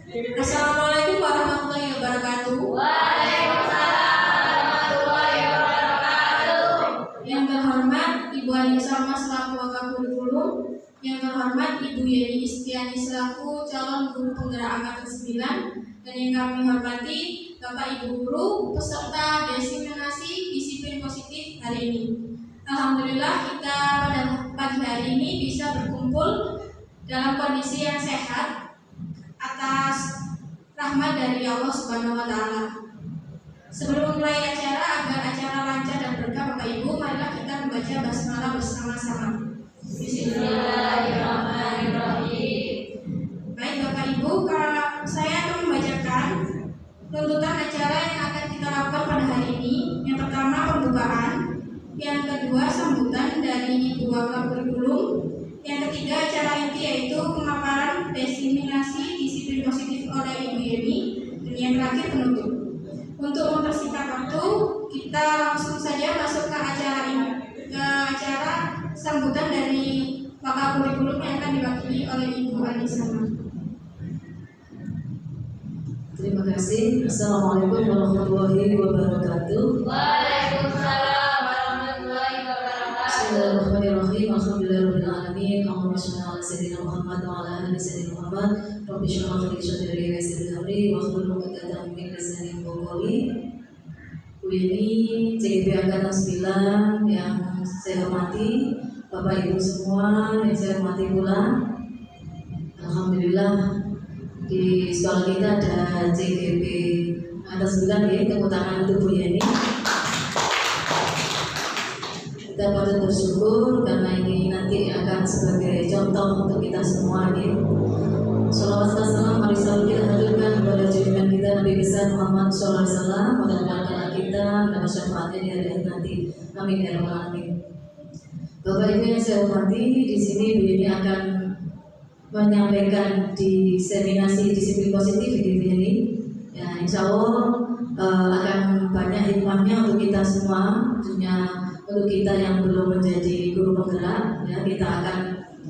Assalamualaikum warahmatullahi wabarakatuh. Waalaikumsalam warahmatullahi wabarakatuh. Yang terhormat Ibu Ani Salma selaku Wakakurikulum, yang terhormat Ibu Yeni Istiani selaku calon guru penggerak angkatan 9, dan yang kami hormati Bapak Ibu guru peserta desiminasi disiplin positif hari ini. Alhamdulillah kita pada pagi hari ini bisa berkumpul dalam kondisi yang sehat atas rahmat dari Allah Subhanahu wa taala. Sebelum mulai acara, agar acara lancar dan berkah Bapak Ibu, marilah kita membaca basmalah bersama-sama. Bismillahirrahmanirrahim. Baik Bapak Ibu, saya akan membacakan tuntutan acara yang akan kita lakukan pada hari ini. Yang pertama pembukaan, yang kedua sambutan dari Ibu Wakakurikulum, yang ketiga acara inti yaitu pemaparan desiminasi disiplin positif oleh Ibu Yeni, dan yang terakhir penutup. Untuk mempersingkat waktu, kita langsung saja masuk ke acara ini, ke acara sambutan dari Wakakurikulum yang akan diwakili oleh Ibu Anissa. Terima kasih. Assalamualaikum warahmatullahi wabarakatuh. Waalaikumsalam warahmatullahi wabarakatuh. Bismillahirrahmanirrahim. Alhamdulillahirabbil alamin. Allahumma shalli ala sayyidina Muhammad wa ala ali sayyidina Muhammad. Rabbi shrah li sadri wa yassir li amri wahlul 'uqdatam min lisani yafqahu qawli. Bu Yeni, CGP Angkatan 9 yang saya hormati, Bapak Ibu semua yang saya hormati pula. Alhamdulillah di sekolah kita ada CGP Angkatan 9 ya, tepuk tangan untuk Bu Yeni. Kita patut bersyukur karena ini nanti akan sebagai contoh untuk kita semua ya. Shalawat dan salam mari selalu kita haturkan kepada junjungan kita Nabi besar Muhammad SAW, mudah-mudahan kita mendapat syafaatnya di hari nanti. Amin ya rabbal alamin. Bapak Ibu yang saya hormati, di sini Bu Yeni akan menyampaikan diseminasi disiplin positif di ini. Ya, insya Allah akan banyak hikmahnya untuk kita semua, tentunya untuk kita yang belum menjadi guru penggerak. Ya, kita akan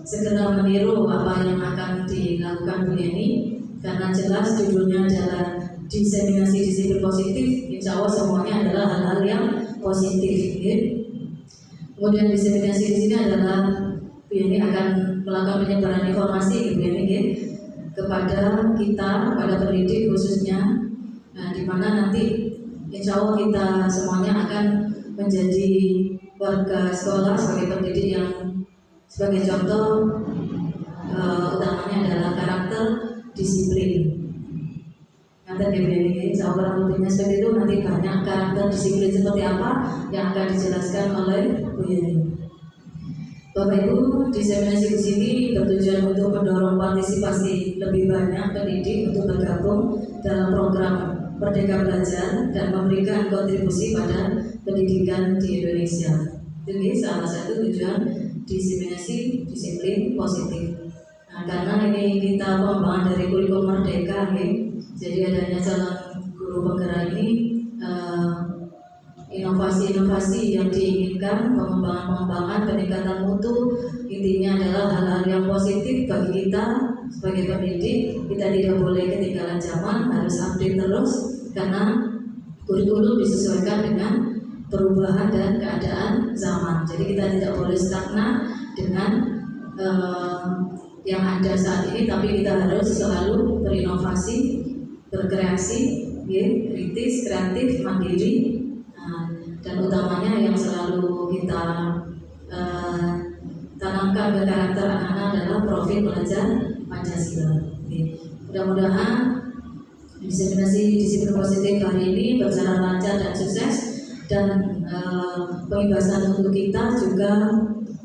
segera meniru apa yang akan dilakukan Bu Yeni, karena jelas judulnya adalah diseminasi disiplin positif. Insya Allah semuanya adalah hal-hal yang positif. Ya. Kemudian diseminasi di sini adalah Bu Yeni akan melakukan penyebaran informasi Bu Yeni ya, kepada kita, kepada pendidik khususnya. Nah, di mana nanti insya Allah kita semuanya akan menjadi warga sekolah sebagai pendidik yang sebagai contoh utamanya adalah karakter disiplin. Nanti Bu Yeni insya Allah tentunya seperti itu, nanti banyak karakter disiplin seperti apa yang akan dijelaskan oleh Bu Yeni. Bapak Ibu, diseminasi di sini bertujuan untuk mendorong partisipasi lebih banyak pendidik untuk bergabung dalam program Merdeka Belajar dan memberikan kontribusi pada pendidikan di Indonesia. Ini salah satu tujuan diseminasi disiplin positif. Nah, karena ini kita pengembangan dari kurikulum Merdeka, jadi adanya calon guru penggerak ini inovasi-inovasi yang diinginkan, pengembangan peningkatan mutu, intinya adalah hal-hal yang positif bagi kita sebagai pendidik. Kita tidak boleh ketinggalan zaman, harus update terus karena kurikulum disesuaikan dengan perubahan dan keadaan zaman. Jadi kita tidak boleh stagnan dengan yang ada saat ini, tapi kita harus selalu berinovasi, berkreasi, kritis, kreatif, mandiri. Dan utamanya yang selalu kita tanamkan ke karakter anak-anak adalah profil belajar Pancasila. Mudah-mudahan diseminasi disiplin positif hari ini berjalan lancar dan sukses, dan pembebasan untuk kita juga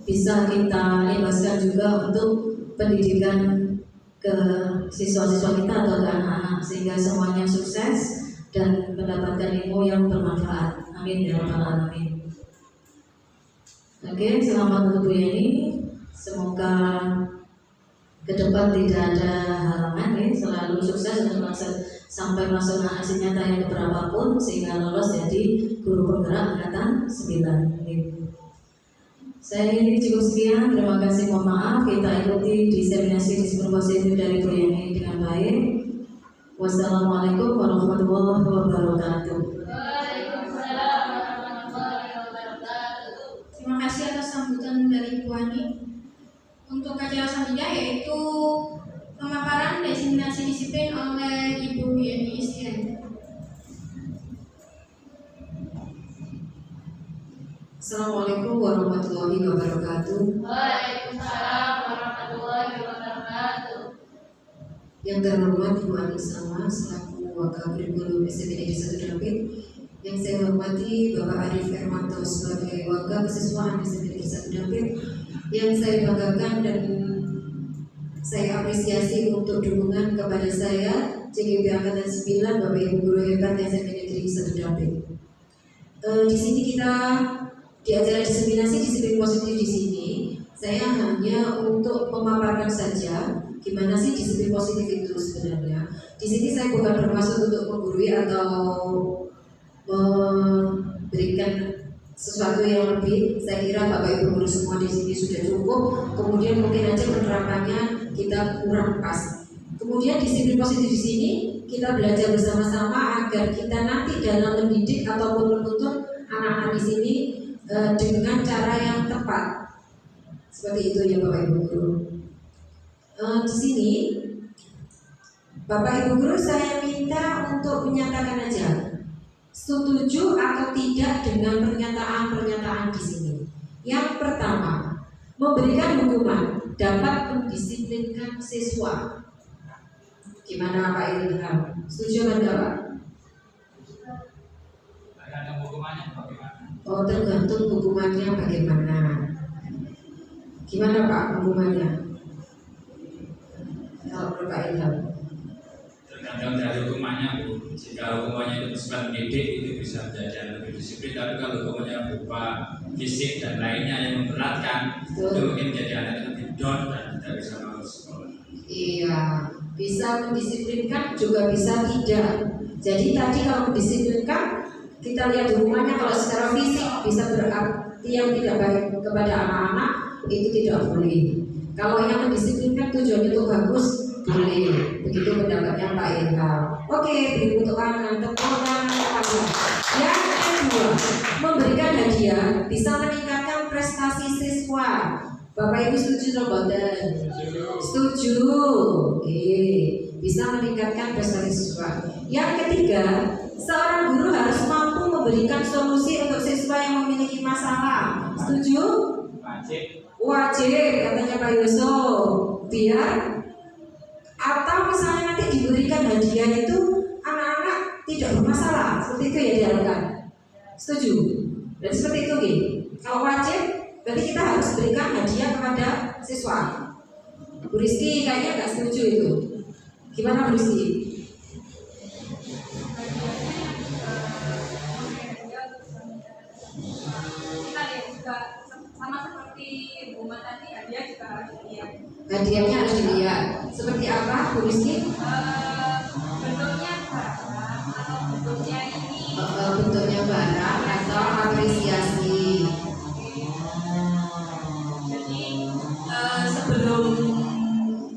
bisa kita ibaskan juga untuk pendidikan ke siswa-siswa kita atau ke anak-anak, sehingga semuanya sukses dan mendapatkan ilmu yang bermanfaat. Amin ya rabbal alamin. Oke, selamat untuk Bu Yeni. Semoga ke depan tidak ada halangan ya, selalu sukses untuk sampai masuk hasil nyata yang berapapun sehingga lolos jadi guru penggerak angkatan 9. Saya ini cukup sekian, terima kasih, mohon maaf. Kita ikuti diseminasi disiplin positif dari Bu Yeni dengan baik. Wassalamualaikum warahmatullahi wabarakatuh. Waalaikumsalam warahmatullahi wabarakatuh. Terima kasih atas sambutan dari Ibu Ani. Untuk acara selanjutnya yaitu pemaparan designasi disiplin oleh Ibu Yeni Istiani. Assalamualaikum warahmatullahi wabarakatuh. Waalaikumsalam warahmatullahi wabarakatuh. Yang terhormat Ibu Ani Salma selaku Wakakurikulum SMK Negeri 1 Dampit. Yang saya hormati Bapak Arif Hermanto sebagai Wakil Kesiswaan SMK Negeri 1 Dampit. Yang saya banggakan dan saya apresiasi untuk dukungan kepada saya CGP Angkatan 9 Bapak Ibu Guru Hebat SMK Negeri 1 Dampit. Di sini kita di acara diseminasi disiplin positif di sini saya hanya untuk memaparkan saja gimana sih disiplin positif itu sebenarnya. Di sini saya bukan bermaksud untuk menggurui atau memberikan sesuatu yang lebih. Saya kira Bapak Ibu guru semua di sini sudah cukup. Kemudian mungkin aja penerapannya kita kurang pas. Kemudian disiplin positif di sini kita belajar bersama-sama agar kita nanti dalam mendidik ataupun menuntun anak-anak di sini dengan cara yang tepat. Seperti itu ya Bapak Ibu guru. Di sini Bapak Ibu guru saya minta untuk menyatakan aja setuju atau tidak dengan pernyataan-pernyataan di sini. Yang pertama, memberikan hukuman dapat mendisiplinkan siswa. Gimana Pak Ilham? Setuju atau enggak? Ada hukumannya bagaimana? Oh, tergantung hukumannya bagaimana. Gimana Pak hukumannya? Kalau menurut Pak Ilham? Tergantung dari hukumannya Bu. Jika hukumannya itu bersifat mendidik itu bisa menjadi yang lebih disiplin. Tapi kalau hukumannya berupa fisik dan lainnya yang memberatkan, itu mungkin menjadi anak yang lebih down dan tidak bisa masuk sekolah. Iya, bisa mendisiplinkan juga bisa tidak. Jadi tadi kalau mendisiplinkan kita lihat hukumannya, kalau secara fisik bisa berarti yang tidak baik kepada anak-anak itu tidak boleh. Kalau yang mendisiplinkan tujuannya untuk bagus boleh. Begitu pendapatnya Pak Ilham. Oke, beri untuk kanan, tepuk tangan. Yang kedua, memberikan hadiah bisa meningkatkan prestasi siswa. Bapak Ibu setuju atau tidak? Setuju. Oke, bisa meningkatkan prestasi siswa. Yang ketiga, seorang guru harus mampu memberikan solusi untuk siswa yang memiliki masalah. Setuju? Wajib. Wajib, katanya Pak Yusuf. Biar atau misalnya nanti diberikan hadiah itu anak-anak tidak bermasalah. Seperti itu ya diharapkan. Setuju? Dan seperti itu gitu. Kalau wajib, berarti kita harus berikan hadiah kepada siswa. Bu Rizky kayaknya nggak setuju itu. Gimana Bu Rizky? Kita lihat juga sama seperti Bu Ma tadi, hadiah juga harus dilihat. Hadiahnya harus dilihat. Seperti apa Bu Rizky? Bentuknya barang atau bentuknya ini. Bentuknya barang atau apresiasi. Jadi sebelum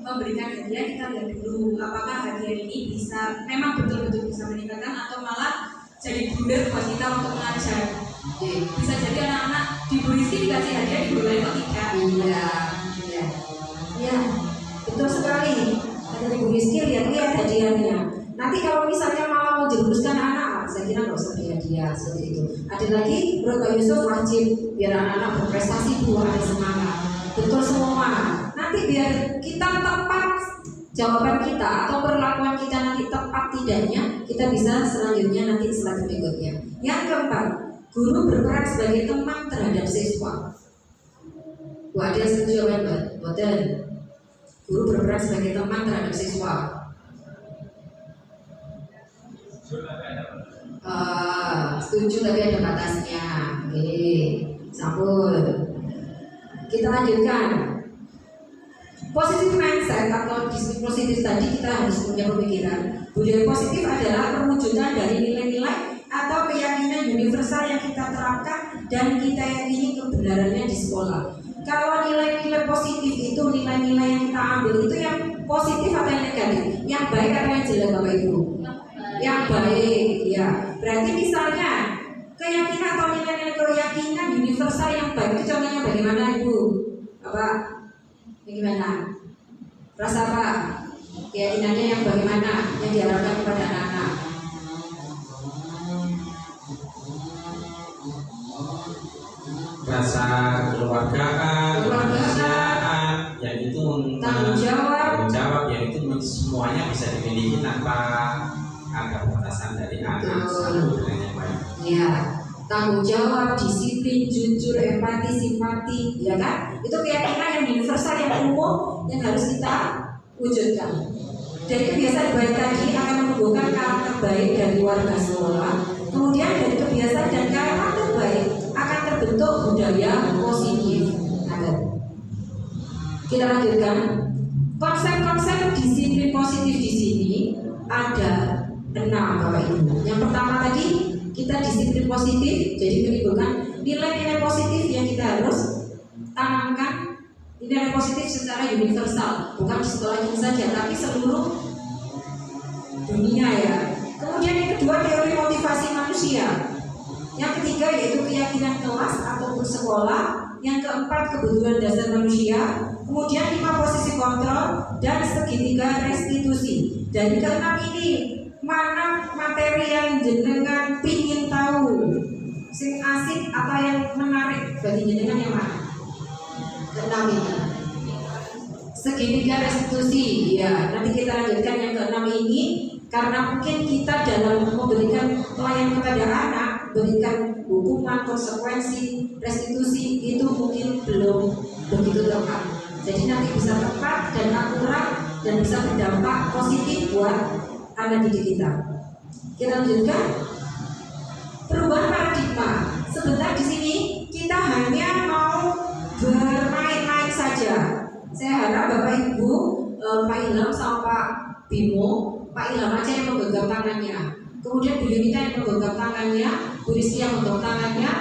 memberikan hadiah kita lihat dulu apakah hadiah ini bisa memang betul-betul bisa meningkatkan atau malah jadi blunder buat kita untuk mengajar. Bisa jadi anak-anak di Bu Rizky dikasih hadiah di guru lain kok tidak. Iya, betul sekali. Ada Bu Rizky lihat-lihat hadiahnya. Nanti kalau misalnya malah mau jerumuskan anak, saya kira nggak usah beri hadiah seperti itu. Ada lagi, menurut Pak Yusuf wajib biar anak-anak berprestasi buat ada semangat. Betul semua. Nanti biar kita tepat jawaban kita atau perlakuan kita nanti tepat tidaknya, kita bisa selanjutnya nanti slide berikutnya. Yang keempat, guru berperan sebagai teman terhadap siswa. Bu Adel setuju kan Mbak? Boten. Guru berperan sebagai teman terhadap siswa. Setuju tapi ada batasnya. Oke, sampun. Kita lanjutkan. Positif mindset atau disiplin positif tadi kita harus punya pemikiran. Budaya positif adalah perwujudan dari nilai-nilai atau keyakinan universal yang kita terapkan dan kita yakini kebenarannya di sekolah. Kalau nilai-nilai positif itu nilai-nilai yang kita ambil itu yang positif atau yang negatif, yang baik atau yang jelek. saudara Bapak Ibu? Yang baik, ya. Berarti misalnya keyakinan atau nilai-nilai keyakinan universal yang baik itu contohnya bagaimana Ibu? Bapak, bagaimana? Rasa apa? Keyakinannya yang bagaimana? Yang diharapkan kepada anak-anak? Rasa kekeluargaan, kemanusiaan, yang itu Tanggung jawab, yang itu semuanya bisa dimiliki tanpa ada batasan dari anak satu dengan yang lain. ya, tanggung jawab, disiplin, jujur, empati, simpati, ya kan? Itu keyakinan yang universal, yang umum, yang harus kita wujudkan. Dari kebiasaan baik tadi akan menumbuhkan karakter baik dari warga sekolah. Kemudian dari kebiasaan dan karakter baik akan terbentuk budaya positif. Kita lanjutkan. Konsep-konsep disiplin positif di sini ada 6 Bapak Ibu. Yang pertama tadi kita disiplin positif, jadi menimbulkan nilai-nilai positif yang kita harus tanamkan. Nilai positif secara universal, bukan di sekolah ini saja, tapi seluruh dunia ya. Kemudian yang kedua teori motivasi manusia. Yang ketiga yaitu keyakinan kelas ataupun sekolah. Yang keempat kebutuhan dasar manusia. Kemudian 5 posisi kontrol dan segitiga restitusi. Dari keenam ini mana materi yang jenengan pingin tahu, sing asik atau yang menarik bagi jenengan yang mana? Keenam ini. Segitiga restitusi, ya. Nanti kita lanjutkan yang keenam ini karena mungkin kita dalam memberikan pelayanan kepada anak, berikan hukuman, konsekuensi, restitusi itu mungkin belum begitu tepat. Jadi nanti bisa tepat dan akurat dan bisa berdampak positif buat anak didik kita. Kita lanjutkan perubahan paradigma. Sebentar di sini kita hanya mau bermain-main saja. Saya harap Bapak Ibu, Pak Ilham sama Pak Bimo, Pak Ilham aja yang menggenggam tangannya. Kemudian Bu Yunita yang menggenggam tangannya, Bu Rizky yang menggenggam tangannya,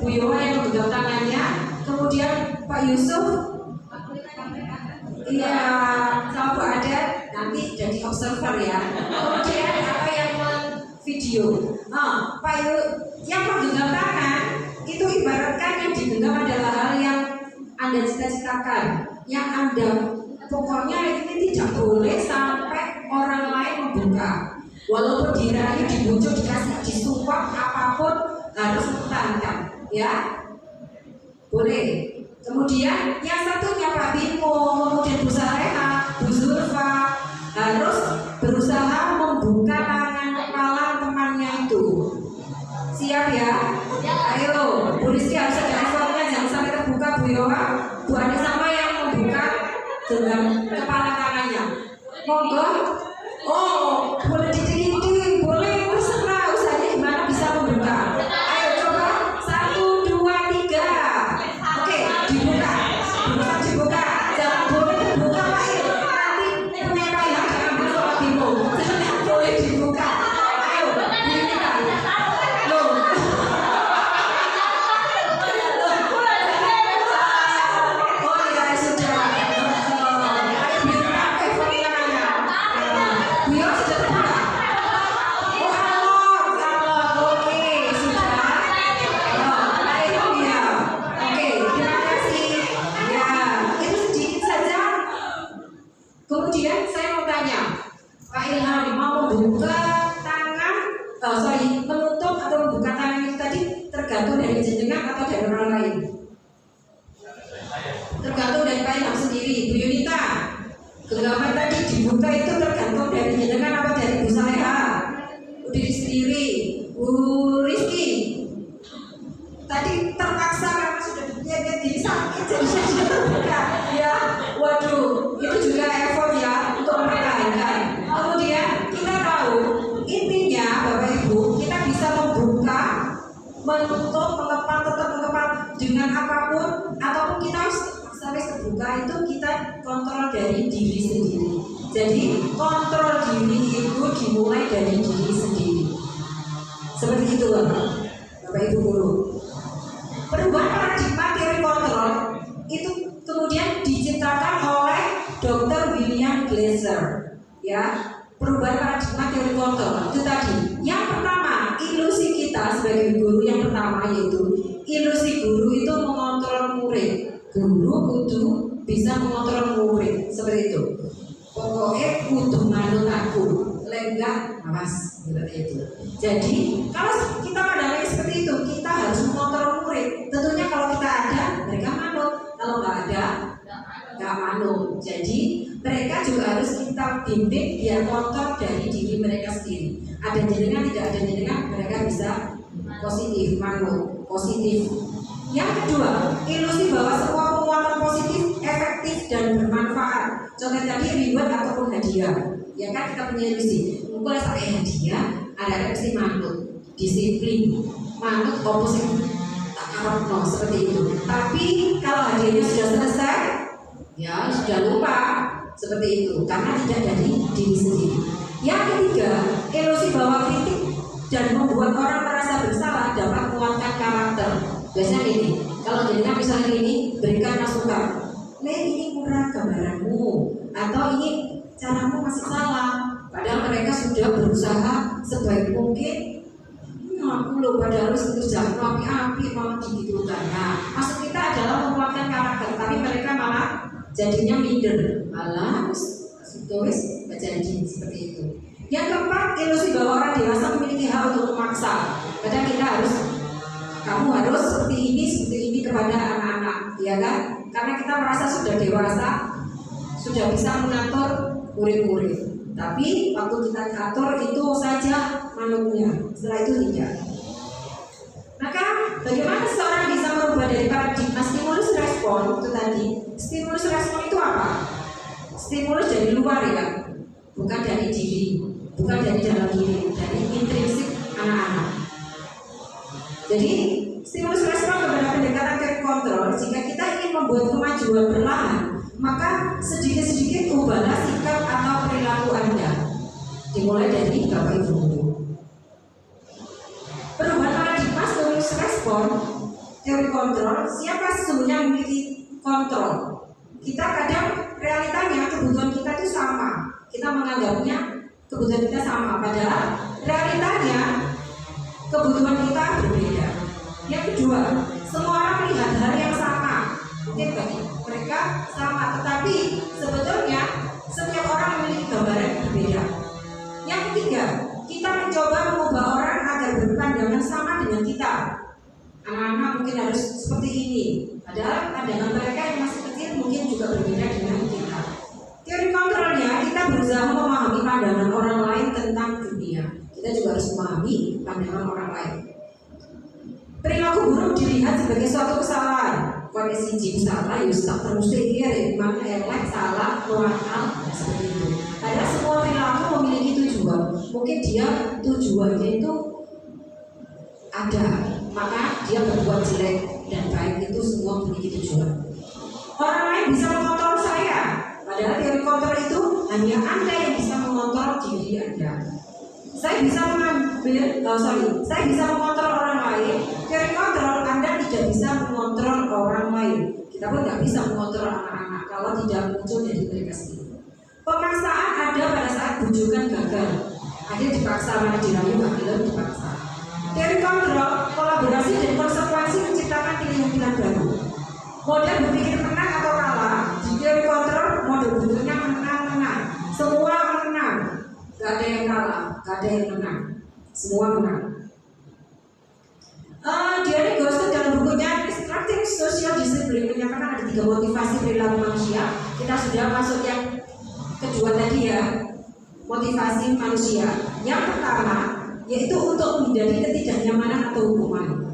Bu Yoha yang menggenggam tangannya, kemudian Pak Yusuf, iya, sama Bu Ada nanti jadi observer ya. Kemudian apa yang video, Pak yang menggenggam tangan itu ibaratkan yang digenggam adalah hal yang Anda cita-citakan, yang Anda pokoknya ini tidak boleh sampai orang lain membuka. Walaupun dirayu, dibujuk, dikasih, disuap, apapun harus dipertahankan, ya, boleh. Kemudian yang satunya Pak Bimo, kemudian Bu Saleha, Bu Zulfa harus berusaha membuka tangan kepala temannya itu. Siap ya? Ayo, Bu Rizky harus ada effortnya, jangan sampai terbuka. Bu Yoha, Bu Ade sama yang membuka dengan kepala tangannya. Monggo. Oh, boleh ditinggi, boleh terserah usahanya gimana bisa membuka. Ayo coba 1, 2, 3. Oke, dibuka. Dibuka. Jangan boleh dibuka Pak Il. Nanti punya Pak Ilham jangan masuk Pak Bimo. Jangan boleh dibuka. Ayo, dibuka. Loh. Oh ya sudah. Kemudian saya mau tanya, Pak Ilham mau membuka tangan, menutup atau membuka tangan itu tadi tergantung dari jenengan atau dari orang lain? Tergantung dari Pak Ilham sendiri. Bu Yunita, genggaman tadi dibuka itu tergantung dari jenengan apa dari Bu Saleha? Bu diri sendiri, Bu Rizky. Tadi terpaksa karena sudah jadi sakit jadi saya terbuka. Ya, waduh, itu juga effort ya untuk mempertahankan. Kemudian kita tahu intinya Bapak Ibu kita bisa membuka, menutup, mengepat, tetap mengepat dengan apapun ataupun kita harus sampai terbuka itu kita kontrol dari diri sendiri. Jadi kontrol diri itu dimulai dari diri sendiri. Seperti itu Bapak Ibu guru. Perubahan paradigma teori kontrol itu kemudian diciptakan oleh Dr. William Glasser. ya. Perubahan paradigma teori kontrol itu tadi. Yang pertama, ilusi kita sebagai guru yang pertama yaitu ilusi guru itu mengontrol murid. Guru kudu bisa mengontrol murid seperti itu. Pokoknya kudu manut aku, lenggak awas seperti itu. Jadi kalau kita pandangnya seperti itu, kita harus mengontrol murid. Tentunya kalau kita ada, mereka manut. Kalau nggak ada, nggak manut. Jadi mereka juga harus kita bimbing biar kontrol dari diri mereka sendiri. Ada jenengan, tidak ada jenengan, mereka bisa positif, manut, positif. Yang kedua, ilusi bahwa semua penguatan positif, efektif dan bermanfaat. Contoh tadi reward ataupun hadiah. Ya kan kita punya ilusi. Mungkin saya hadiah, ada mesti manut, disiplin, manut opposite tak karepno seperti itu. Tapi kalau hadiahnya sudah selesai, ya sudah lupa. Seperti itu, karena tidak dari diri sendiri. Yang ketiga, ilusi bahwa kritik dan membuat orang merasa bersalah dapat menguatkan karakter. Biasanya ini, kalau jadinya misalnya ini berikan masukan, ini kurang gambaranmu, atau ini caramu masih salah. Padahal mereka sudah berusaha sebaik mungkin. Aku loh padahal harus kerja api-api mau digitukan. Nah, maksud kita adalah menguatkan karakter, tapi mereka malah jadinya minder, malah tulis jadi seperti itu. Yang keempat, ilusi bahwa orang dewasa memiliki hak untuk memaksa. Kadang kita harus, kamu harus seperti ini kepada anak-anak, ya kan? Karena kita merasa sudah dewasa, sudah bisa mengatur murid-murid. Tapi waktu kita atur itu saja manutnya, setelah itu tidak. Maka bagaimana seorang bisa merubah dari paradigma stimulus respon itu tadi? Stimulus respon itu apa? Stimulus dari luar ya, bukan dari diri, bukan dari dalam diri, dari intrinsik anak-anak. Jadi stimulus respon kepada pendekatan teori kontrol. Jika kita ingin membuat kemajuan perlahan, maka sedikit-sedikit ubahlah sikap atau perilaku Anda. Dimulai dari Bapak Ibu guru. Perubahan paradigma stimulus respon teori kontrol. Siapa sesungguhnya memiliki kontrol? Kita kadang realitanya kebutuhan kita itu sama. Kita menganggapnya kebutuhan kita sama, padahal realitanya kebutuhan kita berbeda. Yang kedua, semua orang melihat hal yang sama. Mungkin bagi mereka sama, tetapi sebetulnya setiap orang memiliki gambaran yang berbeda. Yang ketiga, kita mencoba mengubah orang agar berpandangan sama dengan kita. Anak-anak mungkin harus seperti ini, padahal pandangan mereka yang masih kecil mungkin juga berbeda dengan kita. Teori kontrolnya, kita berusaha memahami pandangan orang lain tentang dunia. Kita juga harus memahami pandangan orang lain. Perilaku buruk dilihat sebagai suatu kesalahan. Kondisi jim salah, tak terus dikira, mana elek salah, luakal, seperti itu. Padahal semua perilaku memiliki tujuan. Mungkin dia tujuannya itu ada, maka dia berbuat jelek dan baik itu semua memiliki tujuan. Orang lain bisa mengontrol saya, padahal teori kontrol itu hanya Anda yang bisa mengontrol diri Anda. Saya bisa saya bisa mengontrol orang lain. Teori kontrol Anda tidak bisa mengontrol orang lain. Kita pun nggak bisa mengontrol anak-anak kalau tidak muncul dari mereka sendiri. Pemaksaan ada pada saat bujukan gagal. Akhirnya dipaksa, mana dirayu, akhirnya dipaksa. Teori kontrol, kolaborasi dan konsekuensi menciptakan pilihan-pilihan baru. Model berpikir menang atau kalah. Di teori kontrol, model berpikirnya menang-menang. Semua menang. Gak ada yang kalah, gak ada yang menang. Semua menang. Diane Gosset dalam bukunya Constructing Social Discipline menyatakan ada 3 motivasi perilaku manusia. Kita sudah masuk yang kedua tadi ya, motivasi manusia. Yang pertama yaitu untuk menghindari ketidaknyamanan atau hukuman.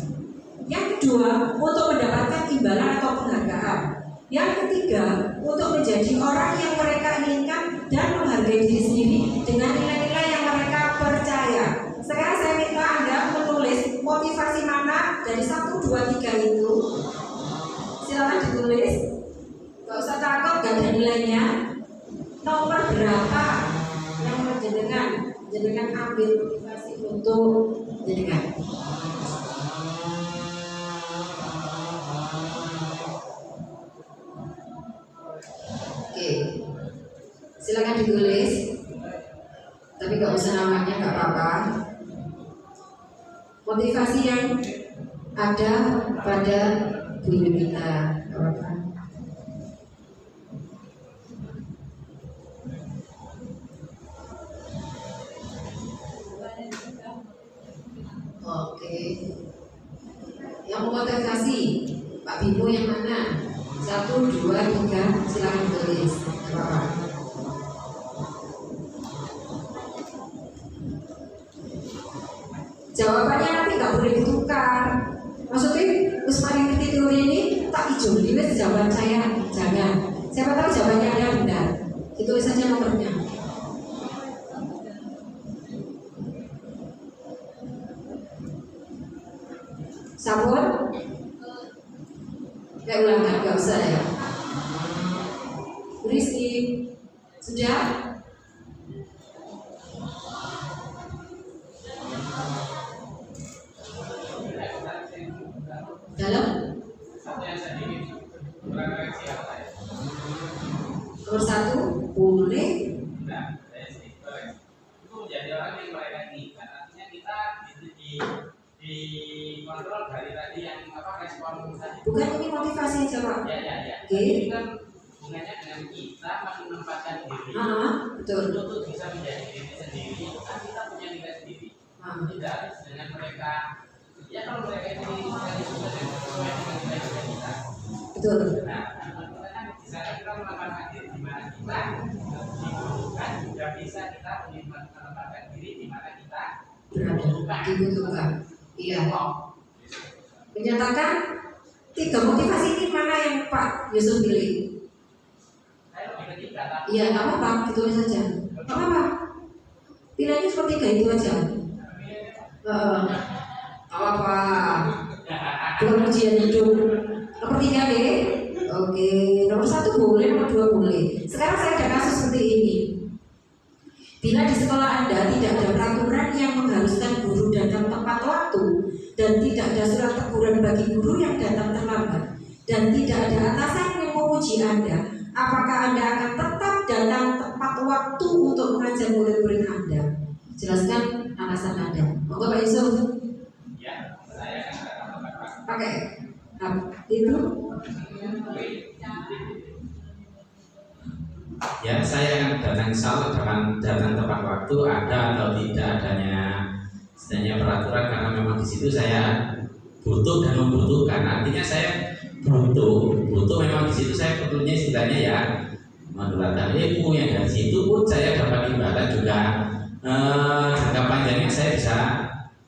Yang kedua, untuk mendapatkan imbalan atau penghargaan. Yang ketiga, untuk menjadi orang yang mereka inginkan dan menghargai diri sendiri dengan nilai-nilai yang mereka percaya. Sekarang saya minta Anda menulis motivasi mana dari 1, 2, 3 itu. Silakan ditulis. Gak usah takut, gak ada nilainya. Nomor berapa yang jenengan ambil motivasi untuk jenengan. Oke, silakan ditulis. tapi nggak usah namanya, nggak apa-apa. Motivasi yang ada pada guru kita, nggak apa-apa. Oke, yang memotivasi Pak Bimo yang mana? 1, 2, 3, silakan tulis. Bapak. Jawabannya nanti nggak boleh ditukar. Maksudnya, terus mari ngerti teori ini, tak hijau ini jawaban saya, jangan. Siapa tahu jawabannya ada benar. Ditulis saja nomornya. Sabun? Kayak ulangan, nggak usah ya. Rizky, sudah? Dalam? Nomor 1, boleh. Itu jadi orang yang melayani. Artinya kita di kontrol dari tadi yang respon tadi. Bukan ini motivasi aja Pak. Ya. Oke. Ini kan hubungannya dengan kita menempatkan diri. Betul. Untuk bisa menjadi diri sendiri. Kan kita punya nilai sendiri. Tidak harus dengan mereka. Ya kalau mereka ini sekali sesuai dengan nilai kita. Betul. Nah, kita kan di sana kita menempatkan diri di mana kita dibutuhkan, juga bisa kita menempatkan diri di mana kita dibutuhkan. Iya. Menyatakan 3 motivasi ini mana yang Pak Yusuf pilih? Saya lebih ke 3. Iya, nggak apa-apa, ditulis saja. Nggak apa-apa. Pilihannya seperti 3 itu aja. Nggak apa-apa. Belum ujian hidup. Nomor 3 deh. Oke, nomor 1 boleh, nomor 2 boleh. Sekarang saya ada kasus seperti ini. Bila di sekolah Anda tidak ada peraturan yang mengharuskan guru datang tepat waktu dan tidak ada surat teguran bagi guru yang datang terlambat dan tidak ada atasan yang memuji Anda, apakah Anda akan tetap datang tepat waktu untuk mengajar murid-murid Anda? Jelaskan alasan Anda. Monggo Pak Yusuf. Ya, saya akan datang tepat waktu. Pakai itu. Ya, saya akan datang insya Allah datang tepat waktu, ada atau tidak adanya sebenarnya peraturan, karena memang di situ saya butuh dan membutuhkan. Artinya saya butuh memang di situ saya perlunya istilahnya ya menularkan ilmu yang dari situ pun saya dapat imbalan juga. Jangka panjangnya saya bisa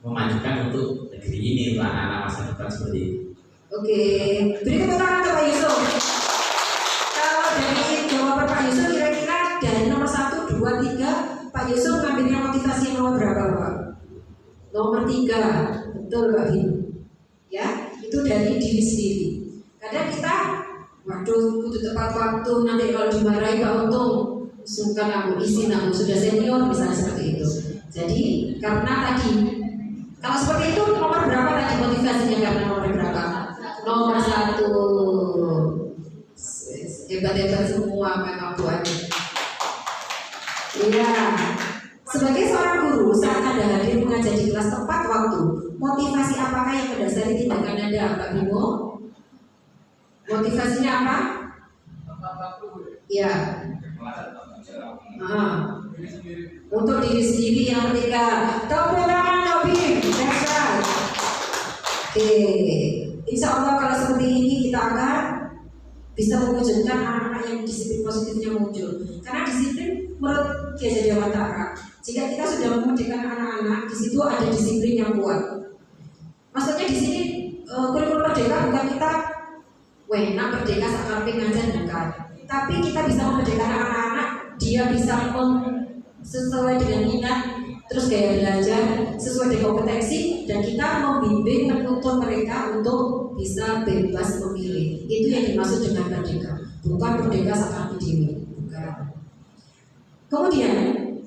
memajukan untuk negeri ini, untuk anak-anak masa depan seperti itu. Oke, beri tepuk tangan untuk Pak Yusuf. Kalau dari jawaban Pak Yusuf kira-kira dari nomor 1, 2, 3 Pak Yusuf ngambilnya motivasi yang nomor berapa Pak? Nomor 3, betul Pak Bin. Ya, itu dari diri sendiri. Kadang kita, waduh, kudu tepat waktu, nanti kalau dimarahi Pak Untung, suka aku, izin aku, sudah senior misalnya seperti itu. Jadi karena tadi, kalau seperti itu nomor berapa tadi motivasinya, karena nomor berapa? Nomor 1. Hebat-hebat semua memang buahnya. Iya. Sebagai seorang guru, saat Anda hadir mengajar di kelas tepat waktu, motivasi apakah yang mendasari tindakan Anda, Pak Bimo? Motivasinya apa? Ya. Untuk diri sendiri yang ketiga. Tepuk tangan Nabi. Oke. Insya Allah kalau seperti ini kita akan bisa mewujudkan anak-anak yang disiplin positifnya muncul. Karena disiplin menurut Kiai Haji Dewantara, jika kita sudah memudahkan anak-anak, di situ ada disiplin yang kuat. Maksudnya di sini kurikulum merdeka bukan kita enak merdeka sakarpe ngajar bukan, tapi kita bisa memerdekakan anak-anak, dia bisa sesuai dengan minat, terus gaya belajar sesuai dengan kompetensi, dan kita membimbing menuntun mereka untuk bisa bebas memilih. Itu yang dimaksud dengan merdeka, bukan merdeka sakarpe dewi, bukan. Kemudian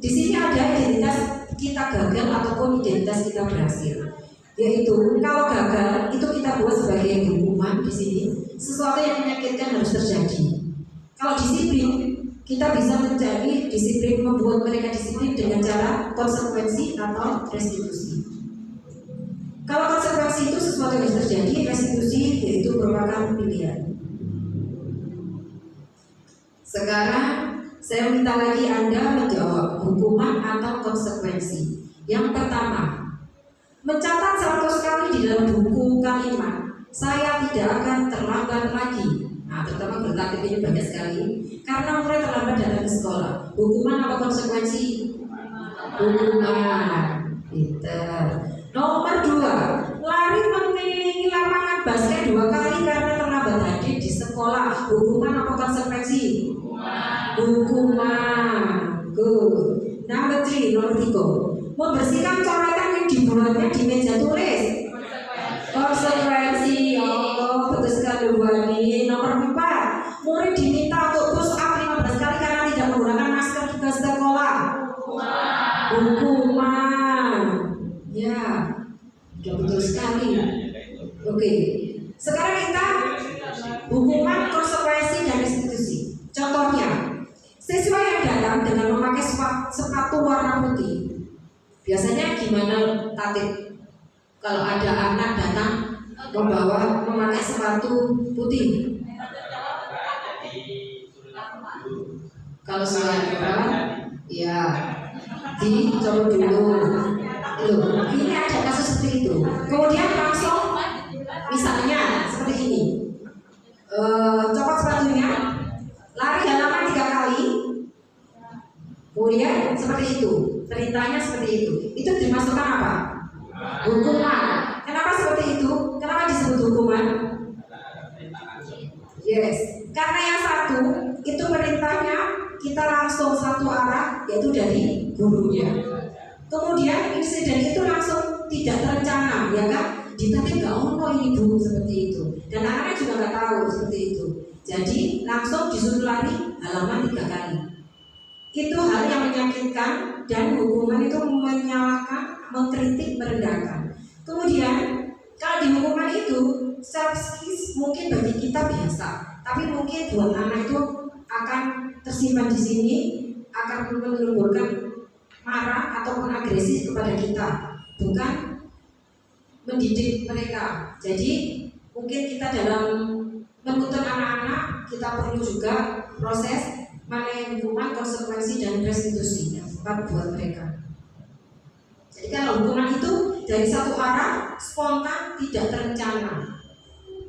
di sini ada identitas kita gagal ataupun identitas kita berhasil. Yaitu kalau gagal itu kita buat sebagai hukuman di sini, sesuatu yang menyakitkan harus terjadi. Kalau disiplin, kita bisa menjadi disiplin, membuat mereka disiplin dengan cara konsekuensi atau restitusi. Kalau konsekuensi itu sesuatu yang terjadi, restitusi yaitu merupakan pilihan. Sekarang saya minta lagi Anda menjawab hukuman atau konsekuensi. Yang pertama, mencatat 100 kali di dalam buku kalimat, saya tidak akan terlambat lagi. Nah, terutama bertaktik ini banyak sekali karena mulai terlambat datang ke sekolah. Hukuman atau konsekuensi? Hukuman. Pinter. Nomor 2, lari mengelilingi lapangan basket 2 kali karena terlambat hadir di sekolah. Hukuman atau konsekuensi? Hukuman. Good. Nomor 3, membersihkan coretan yang dibuatnya di meja tulis. Konsekuensi. Oh, betul sekali Bu Ani. Nomor 4, murid diminta untuk push up 15 kali karena tidak menggunakan masker ke sekolah. Hukuman. Ya, sudah betul sekali. Oke. Sekarang kita hukuman, konsekuensi, dan restitusi. Contohnya, siswa yang datang dengan memakai sepatu warna putih. Biasanya gimana Tatik? Kalau ada anak datang memakai sepatu putih. Kalau suara ya dicoba dulu. Loh, ini ada kasus seperti itu. Kemudian langsung misalnya seperti ini. Copot sepatunya, lari halaman 3 kali. Kemudian seperti itu. Perintahnya seperti itu. Itu dimasukkan apa? Hukuman. Kenapa seperti itu? Kenapa disebut hukuman? Yes, karena yang satu itu perintahnya kita langsung satu arah, yaitu dari gurunya. Kemudian insiden itu langsung tidak terencana, ya kan? Ditanya nggak ini Bu seperti itu, dan anaknya juga nggak tahu seperti itu. Jadi langsung disuruh lari halaman 3 kali. Itu hal yang menyakitkan dan hukuman itu menyalahkan, mengkritik, merendahkan. Kemudian kalau di hukuman itu self skills mungkin bagi kita biasa, tapi mungkin buat anak itu akan tersimpan di sini, akan menimbulkan marah ataupun agresif kepada kita, bukan mendidik mereka. Jadi mungkin kita dalam menuntun anak-anak kita perlu juga proses mana yang hukuman, konsekuensi, dan restitusi yang tepat buat mereka. Jadi kalau hukuman itu dari satu arah, spontan, tidak terencana,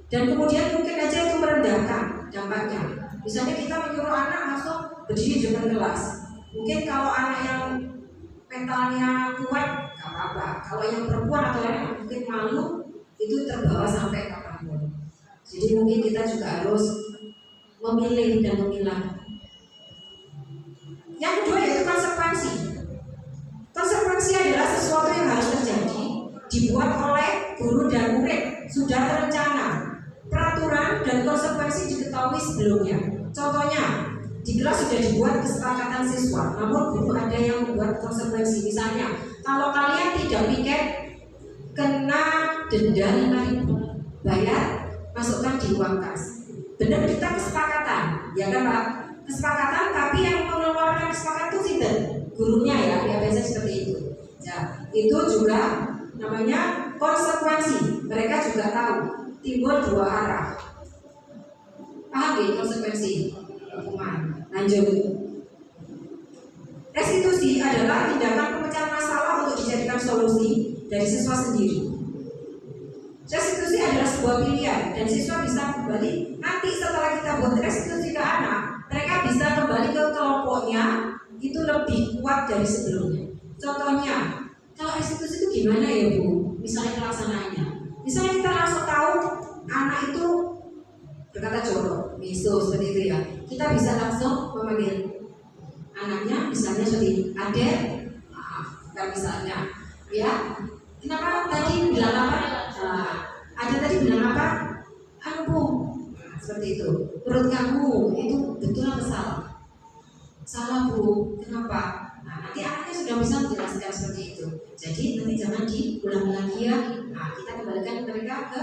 dan kemudian mungkin aja itu merendahkan dampaknya. Misalnya kita menyuruh anak langsung berdiri di depan kelas. Mungkin kalau anak yang mentalnya kuat, gak apa-apa. Kalau yang perempuan atau yang mungkin malu, itu terbawa sampai kapanpun. Jadi mungkin kita juga harus memilih dan memilah. Yang kedua yaitu konsekuensi. Konsekuensi adalah sesuatu yang harus terjadi, dibuat oleh guru dan murid, sudah terencana. Peraturan dan konsekuensi diketahui sebelumnya. Contohnya, di kelas sudah dibuat kesepakatan siswa, namun guru ada yang membuat konsekuensi. Misalnya, kalau kalian tidak piket, kena denda 5.000, bayar, masukkan di uang kas. Benar, kita kesepakatan, ya kan Pak? Kesepakatan, tapi yang mengeluarkan kesepakatan itu sinten? Gurunya ya biasanya seperti itu. Ya, itu juga namanya konsekuensi. Mereka juga tahu timbul 2 arah. Paham ya konsekuensi hukuman? Lanjut. Restitusi adalah tindakan pemecahan masalah untuk dijadikan solusi dari siswa sendiri. Restitusi adalah sebuah pilihan dan siswa bisa kembali nanti setelah kita buat restitusi ke anak, mereka bisa kembali ke kelompoknya itu lebih kuat dari sebelumnya. Contohnya, kalau restitusi itu gimana ya Bu? Misalnya pelaksanaannya. Misalnya kita langsung tahu anak itu berkata jorok, miso seperti itu ya. Kita bisa langsung memanggil anaknya, misalnya seperti Adek, maaf, kan misalnya, ya. Kenapa tadi bilang apa? Ada tadi bilang apa? Bu, seperti itu. Menurut kamu itu betul atau salah? Salah Bu, kenapa? Nah, nanti anaknya sudah bisa menjelaskan seperti itu. Jadi nanti jangan diulang lagi ya. Nah, kita kembalikan mereka ke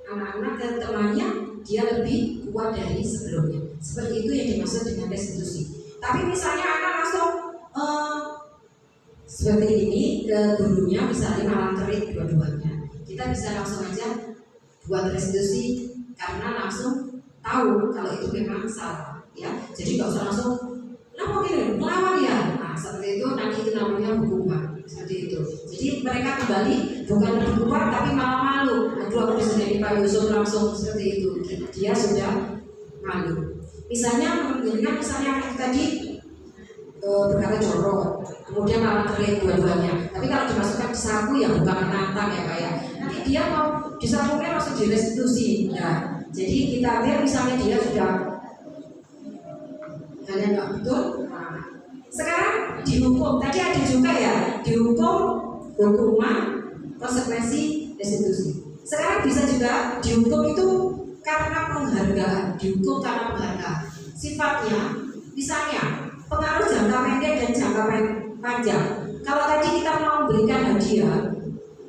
anak-anak ke temannya, dia lebih kuat dari sebelumnya. Seperti itu yang dimaksud dengan restitusi. Tapi misalnya anak langsung seperti ini ke gurunya, misalnya malam terik dua-duanya, kita bisa langsung aja buat restitusi karena langsung tahu kalau itu memang salah, ya. Jadi nggak usah langsung mungkin melawan ya. Nah, seperti itu nanti itu namanya hukuman seperti itu. Jadi mereka kembali bukan berhukuman tapi malah malu. Aduh, aku disuruh Pak Yusuf langsung seperti itu. Dia sudah malu. Misalnya misalnya tadi berkata jorok, kemudian malah kering dua-duanya. Tapi kalau dimasukkan ke saku ya bukan menantang ya Pak ya. Nanti dia mau disakunya langsung direstitusi. Nah, jadi kita ambil misalnya dia sudah kalian nggak betul. Nah, sekarang dihukum. Tadi ada juga ya dihukum hukuman konsekuensi restitusi. Sekarang bisa juga dihukum itu karena penghargaan. Dihukum karena penghargaan. Sifatnya misalnya pengaruh jangka pendek dan jangka panjang. Kalau tadi kita mau memberikan hadiah,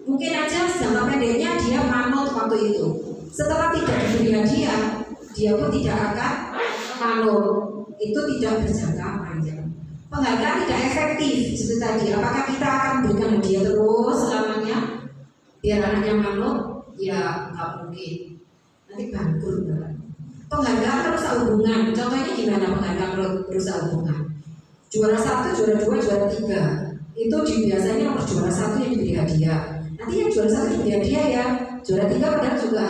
mungkin aja jangka pendeknya dia manut waktu itu. Setelah tidak diberi hadiah, dia pun tidak akan manut. Itu tidak berjangka panjang. Penghargaan tidak efektif seperti tadi. Apakah kita akan berikan hadiah terus selamanya biar anaknya manut? Ya nggak mungkin. Nanti bangkrut. Penghargaan merusak hubungan. Contohnya gimana penghargaan merusak hubungan? Juara 1, juara 2, juara 3 itu biasanya nomor juara 1 yang diberi hadiah. Nanti yang juara 1 diberi hadiah ya. Juara 3 padahal juga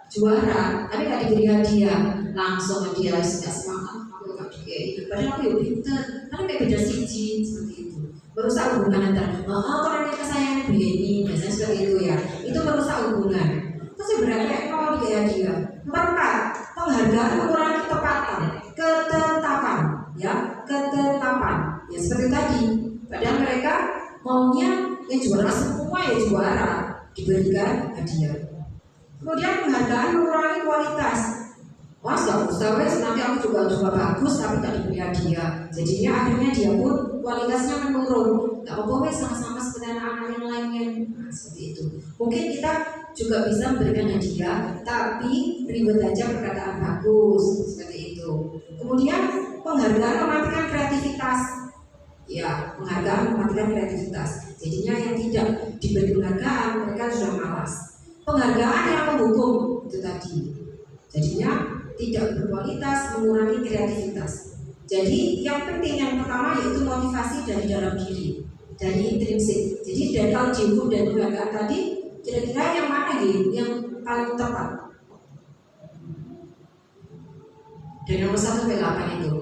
juara, tapi nggak diberi hadiah. Langsung dia sudah semangat. Padahal aku ya pinter, karena kayak beda siji seperti itu. Merusak hubungan antara orang yang kesayangan begini, biasanya seperti itu ya. Itu merusak hubungan. Terus sebenarnya kalau diberi hadiah. 4, penghargaan mengurangi ketepatan, ketetapan, ya, ketetapan. Ya seperti tadi. Padahal mereka maunya yang juara semua ya juara diberikan hadiah. Kemudian penghargaan mengurangi kualitas. Wah, nggak usah wes, nanti aku juga bagus tapi tak diberi hadiah. Jadinya akhirnya dia pun kualitasnya menurun. Nggak apa-apa wes, sama-sama seperti anak-anak yang lainnya. Nah, seperti itu. Mungkin kita juga bisa memberikan hadiah, tapi ribet aja perkataan bagus seperti itu. Kemudian penghargaan mematikan kreativitas. Ya, penghargaan mematikan kreativitas. Jadinya yang tidak diberi penghargaan mereka sudah malas. Penghargaan yang menghukum itu tadi. Jadinya tidak berkualitas, mengurangi kreativitas. Jadi yang penting yang pertama yaitu motivasi dari dalam diri, dari intrinsik. Jadi dari kalau dihukum dan penghargaan tadi, kira-kira yang mana yang paling tepat? Dari nomor 1 sampai 8 itu,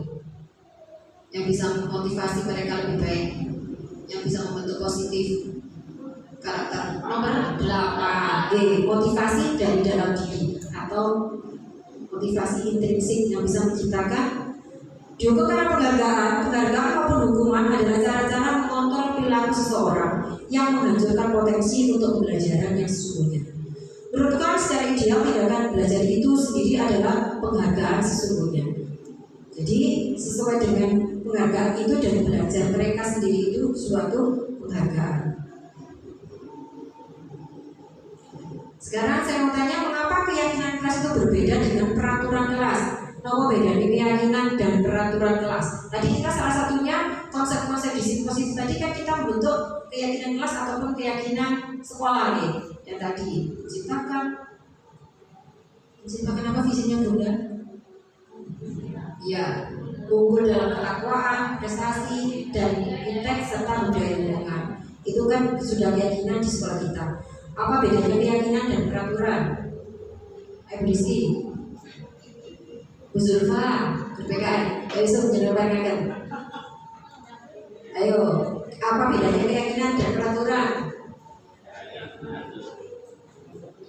yang bisa memotivasi mereka lebih baik, yang bisa membentuk positif karakter. Nomor 8, motivasi dari dalam diri atau motivasi intrinsik yang bisa menciptakan. Dihukum karena penghargaan maupun hukuman adalah cara-cara mengontrol perilaku seseorang yang menghancurkan potensi untuk pembelajaran yang sesungguhnya. Menurut kami secara ideal tindakan belajar itu sendiri adalah penghargaan sesungguhnya. Jadi sesuai dengan penghargaan itu dan belajar mereka sendiri itu suatu penghargaan. Sekarang saya mau tanya, mengapa keyakinan kelas itu berbeda dengan peraturan kelas? Nama bedanya keyakinan dan peraturan kelas. Tadi kita salah satunya konsep-konsep disiplin positif tadi kan kita membentuk keyakinan kelas ataupun keyakinan sekolah nih. Yang tadi menciptakan apa visinya Bunda? Ya, unggul dalam ketakwaan, prestasi dan inteks serta budaya lingkungan. Itu kan sudah keyakinan di sekolah kita. Apa bedanya keyakinan dan peraturan? Berisi Bu Zulfa, BPKN, ayo menjelaskan. Ayo, apa bedanya keyakinan dan peraturan?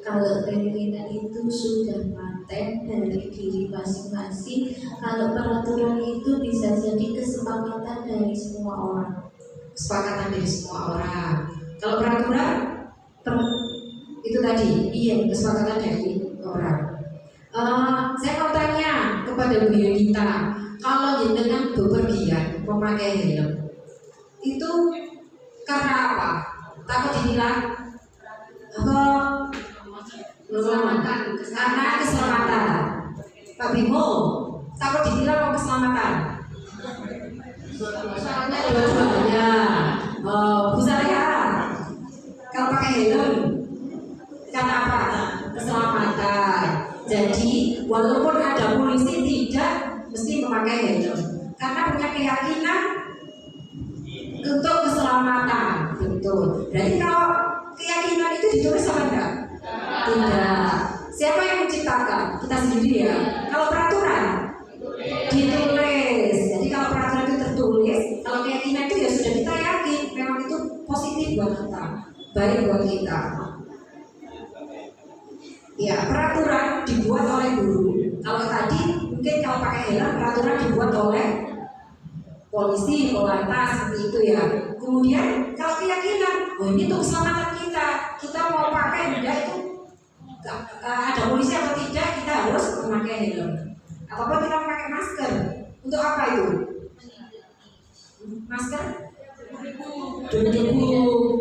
Kalau keyakinan itu sudah paten dari diri masing-masing, kalau peraturan itu bisa jadi kesepakatan dari semua orang. Kesepakatan dari semua orang. Kalau peraturan itu tadi, iya kesepakatan dari orang. Saya mau tanya kepada Bu Yunita, kalau jenengan bepergian memakai helm, itu karena apa? Takut ditilang? Keselamatan. Karena keselamatan. Pak Bimo, takut ditilang atau keselamatan? Soalnya dua-duanya. helm karena apa? Keselamatan. Jadi walaupun ada polisi tidak mesti memakai helm karena punya keyakinan untuk keselamatan. Betul. Berarti kalau keyakinan itu ditulis apa enggak? Tidak. Siapa yang menciptakan? Kita sendiri ya. Kalau peraturan ditulis. Jadi kalau peraturan itu tertulis, kalau keyakinan itu ya sudah kita yakin memang itu positif buat kita, baik buat kita. Ya, peraturan dibuat oleh guru. Kalau tadi mungkin kalau pakai helm, peraturan dibuat oleh polisi, polantas, seperti itu ya. Kemudian kalau keyakinan, oh ini untuk keselamatan kita mau pakai enggak itu ada polisi atau tidak, kita harus memakai helm. Ataupun kita memakai masker. Untuk apa itu? Masker? Debu,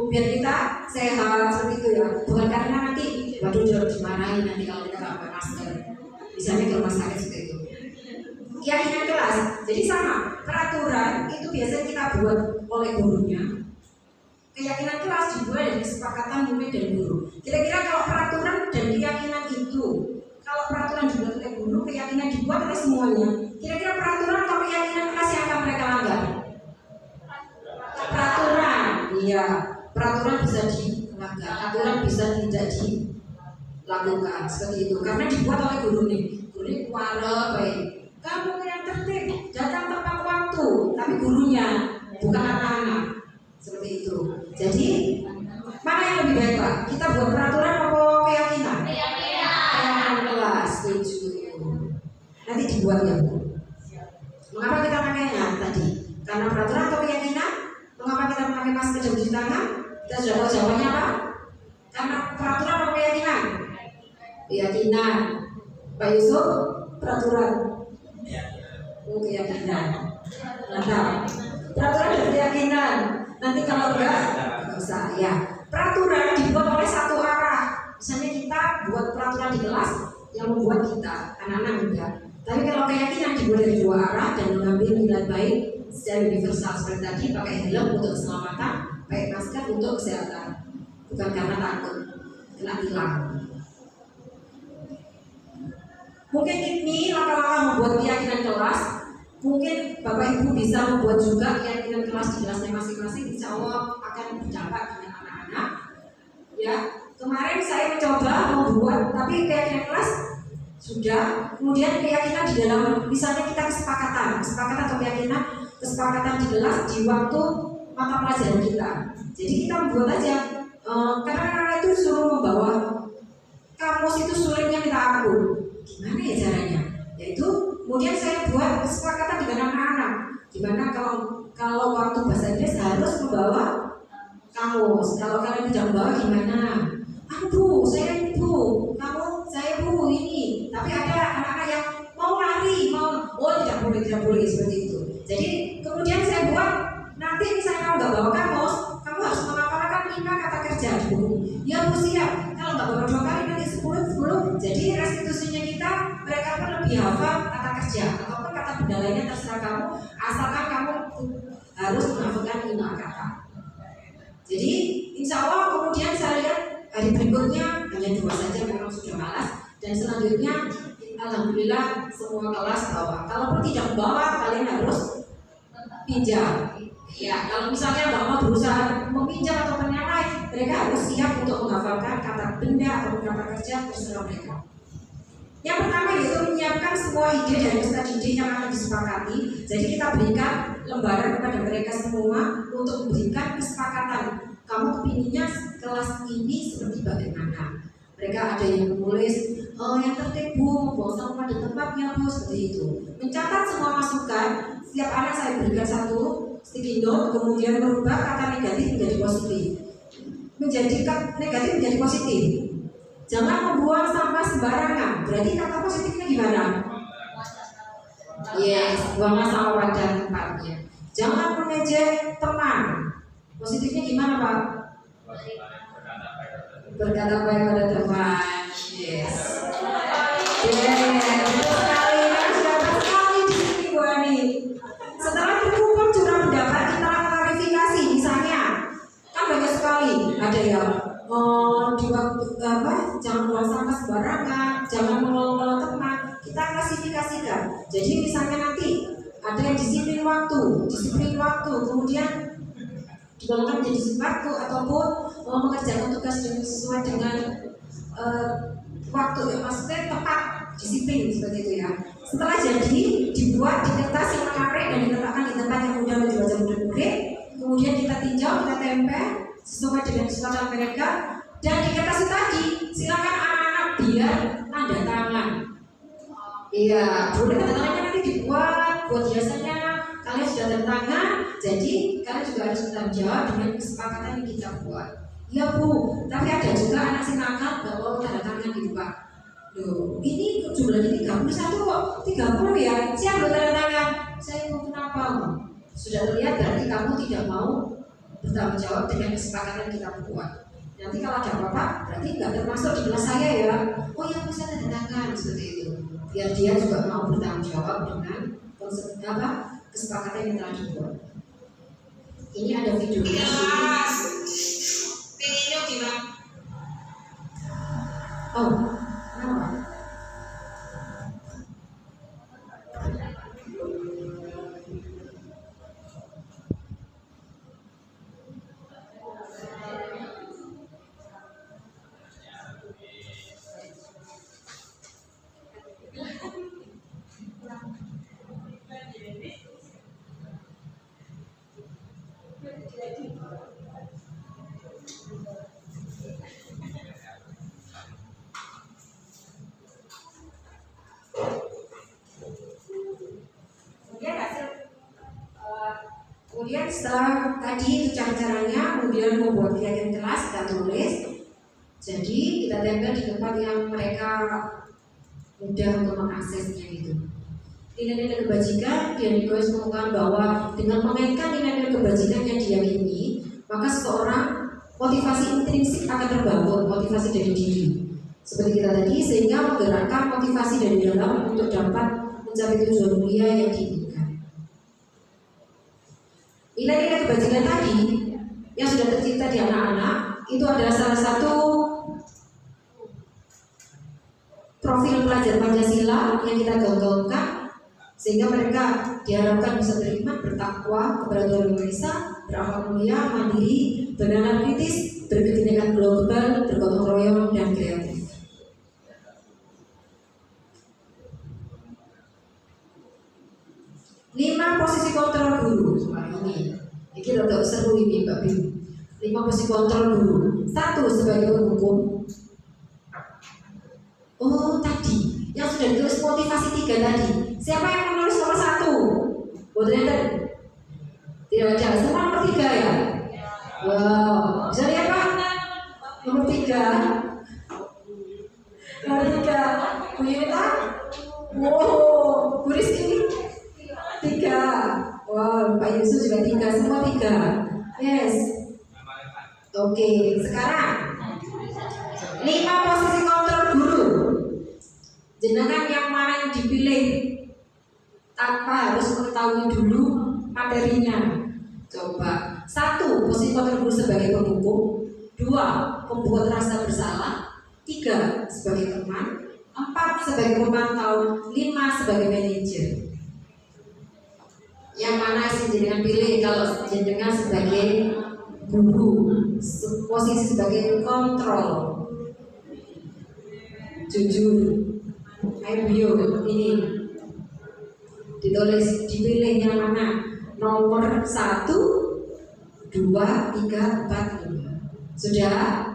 biar kita sehat seperti itu ya. Bukan karena nanti, waduh dimarahin nanti kalau kita nggak pakai masker. Misalnya ke rumah sakit seperti itu. Keyakinan kelas. Jadi sama, peraturan itu biasanya kita buat oleh gurunya. Keyakinan kelas dibuat dari kesepakatan murid dan guru. Kira-kira kalau peraturan dan keyakinan itu, kalau peraturan dibuat oleh guru, keyakinan dibuat oleh semuanya. Kira-kira peraturan atau keyakinan kelas yang akan mereka langgar? Peraturan, iya. Peraturan bisa dilanggar, aturan bisa tidak dilakukan seperti itu. Karena dibuat oleh guru nih. Guru ini kuara baik. Kamu yang tertib, datang tepat waktu, tapi gurunya bukan anak-anak. Seperti itu. Jadi mana yang lebih baik Pak? Kita buat peraturan atau keyakinan? Keyakinan kelas, setuju. Nanti dibuat ya Bu. Mengapa kita pakainya tadi? Karena peraturan atau keyakinan? Mengapa kita memakai masker dan cuci tangan? Kita sudah tahu jawabannya apa? Karena peraturan atau keyakinan? Keyakinan. Pak Yusuf, peraturan. Keyakinan. Mantap. Peraturan dan keyakinan. Nanti kalau enggak usah ya. Peraturan dibuat oleh satu arah. Misalnya kita buat peraturan di kelas yang membuat kita anak-anak enggak. Tapi kalau keyakinan dibuat dari dua arah dan mengambil nilai baik secara universal seperti tadi, pakai helm untuk keselamatan, pakai masker untuk kesehatan, bukan karena takut kena tilang. Mungkin ini langkah-langkah membuat keyakinan kelas. Mungkin Bapak Ibu bisa membuat juga keyakinan kelas di kelasnya masing-masing. Insya Allah akan berdampak dengan anak-anak. Ya, kemarin saya mencoba membuat, tapi keyakinan kelas sudah. Kemudian keyakinan di dalam, misalnya kita kesepakatan atau keyakinan kesepakatan di kelas di waktu mata pelajaran kita. Jadi kita membuat aja, karena anak-anak itu suruh membawa kamus itu sulitnya minta ampun. Gimana ya caranya? Yaitu kemudian saya buat kesepakatan dengan anak-anak. Gimana kalau waktu bahasa Inggris harus membawa kamus. Kalau kalian tidak membawa gimana? Bu, saya Bu, kamu saya Bu ini. Tapi ada anak-anak yang mau lari, oh tidak boleh seperti itu. Jadi kemudian saya buat nanti misalnya nggak bawa kamus, kamu harus menghafalkan 5 kata kerja di buku. Ya Bu siap. Kalau nggak bawa 2 kali nanti 10. Jadi restitusinya kita mereka pun lebih hafal kata kerja ataupun kata benda lainnya terserah kamu, asalkan kamu harus menghafalkan 5 kata. Jadi insya Allah kemudian saya lihat hari berikutnya hanya 2 saja memang sudah malas, dan selanjutnya alhamdulillah semua kelas bawa. Kalaupun tidak bawa kalian harus pinjam. Ya kalau misalnya nggak mau berusaha meminjam atau menyamai, mereka harus siap untuk menghafalkan kata benda atau kata kerja terserah mereka. Yang pertama yaitu menyiapkan semua ide dan ide yang akan disepakati. Jadi kita berikan lembaran kepada mereka semua untuk memberikan kesepakatan. Kamu kepinginnya kelas ini seperti bagaimana? Mereka ada yang menulis, yang tertib Bu, membawa sampah di tempatnya Bu, seperti itu. Mencatat semua masukan. Setiap anak saya berikan 1 sticky note, kemudian merubah kata negatif menjadi positif. Menjadikan negatif menjadi positif. Jangan membuang sampah sembarangan. Berarti kata positifnya gimana? Yes, buanglah sampah pada tempatnya. Jangan mengejek teman. Positifnya gimana Pak? Berkata baik pada teman. Yes. Betul sekali. Siapa sekali di sini Bu Ani. Setelah berkumpul curah pendapat, kita klarifikasi. Misalnya, kan banyak sekali. Ada yang di waktu jangan buang sampah sembarangan, jangan mengelola teman. Kita klasifikasikan. Jadi misalnya nanti ada yang disiplin waktu, kemudian digolongkan menjadi waktu ataupun mengerjakan tugas sesuai dengan waktu, maksudnya tepat, disiplin seperti itu ya. Setelah jadi, dibuat di kertas yang menarik dan diletakkan di tempat yang mudah dibaca murid-murid. Kemudian kita tinjau, kita tempel sesuai dengan kesepakatan mereka. Dan di kertas itu tadi, silakan anak-anak biar tanda tangan. Iya, boleh tanda tangannya nanti buat biasanya kalian sudah tanda tangan. Jadi kalian juga harus bertanggung jawab dengan kesepakatan yang kita buat. Ya Bu, tapi ada juga anak si nakal bawa tanda tangan gitu Pak. Loh, ini jumlahnya 31 kok, 30 ya. Siapa tanda tangan? Saya mau kenapa? Sudah terlihat berarti kamu tidak mau bertanggung jawab dengan kesepakatan kita buat. Nanti kalau ada apa-apa, berarti nggak termasuk di kelas saya ya. Oh ya, bisa tanda tangan seperti itu. Biar dia juga mau bertanggung jawab dengan kesepakatan yang telah dibuat. Ini ada videonya. Pengennya gimana? Oh, kenapa? Kemudian setelah tadi itu cara-caranya, kemudian membuat kegiatan kelas kita tulis. Jadi kita tempel di tempat yang mereka mudah untuk mengaksesnya itu. Nilai-nilai kebajikan, Dian Nicholas mengatakan bahwa dengan mengaitkan nilai-nilai kebajikan yang diyakini, maka seseorang motivasi intrinsik akan terbangun, motivasi dari diri. Seperti kita tadi, sehingga menggerakkan motivasi dari dalam untuk dapat mencapai tujuan mulia yang diinginkan. Nilai-nilai kebajikan tadi yang sudah tercipta di anak-anak itu adalah salah satu profil pelajar Pancasila yang kita gaungkan sehingga mereka diharapkan bisa beriman, bertakwa kepada Tuhan Yang Maha Esa, berakhlak mulia, mandiri, bernalar kritis, berkebinekaan global, bergotong royong dan kreatif. Lima posisi kontrol guru. Ini rada seru ini Mbak Bim. 5 posisi kontrol guru. 1 sebagai penghukum. Oh tadi yang sudah ditulis motivasi 3 tadi. Siapa yang menulis nomor 1? Moderator? Tidak ada. Semua nomor 3 ya? Wow. Bisa lihat Pak? Nomor 3. Nomor 3. Bu Yunita? Wow. Bu Rizky? 3. Wow, Pak Yusuf juga 3, semua 3. Yes. Oke, sekarang 5 posisi kontrol guru. Jenengan yang mana yang dipilih tanpa harus mengetahui dulu materinya. Coba 1 posisi kontrol guru sebagai penghukum, 2 pembuat rasa bersalah, 3 sebagai teman, 4 sebagai pemantau, 5 sebagai manajer. Yang mana sih jenengan pilih kalau jenengan sebagai guru, posisi sebagai kontrol? Jujur, ayo bio ini ditulis, dipilih yang mana? Nomor 1, 2, 3, 4, 5. Sudah?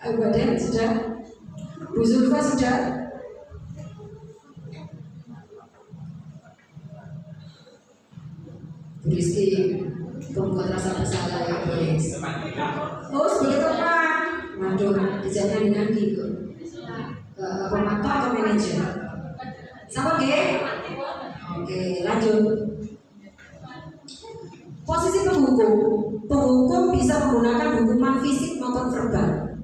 Ayo Badan sudah? Bu Zulfa sudah? Rizky pembuat rasa bersalah ya boleh. Oh sebagai teman, waduh dijadikan dengan gitu. Pemantau atau manajer? Sama Oke, lanjut. Posisi penghukum. Penghukum bisa menggunakan hukuman fisik maupun verbal.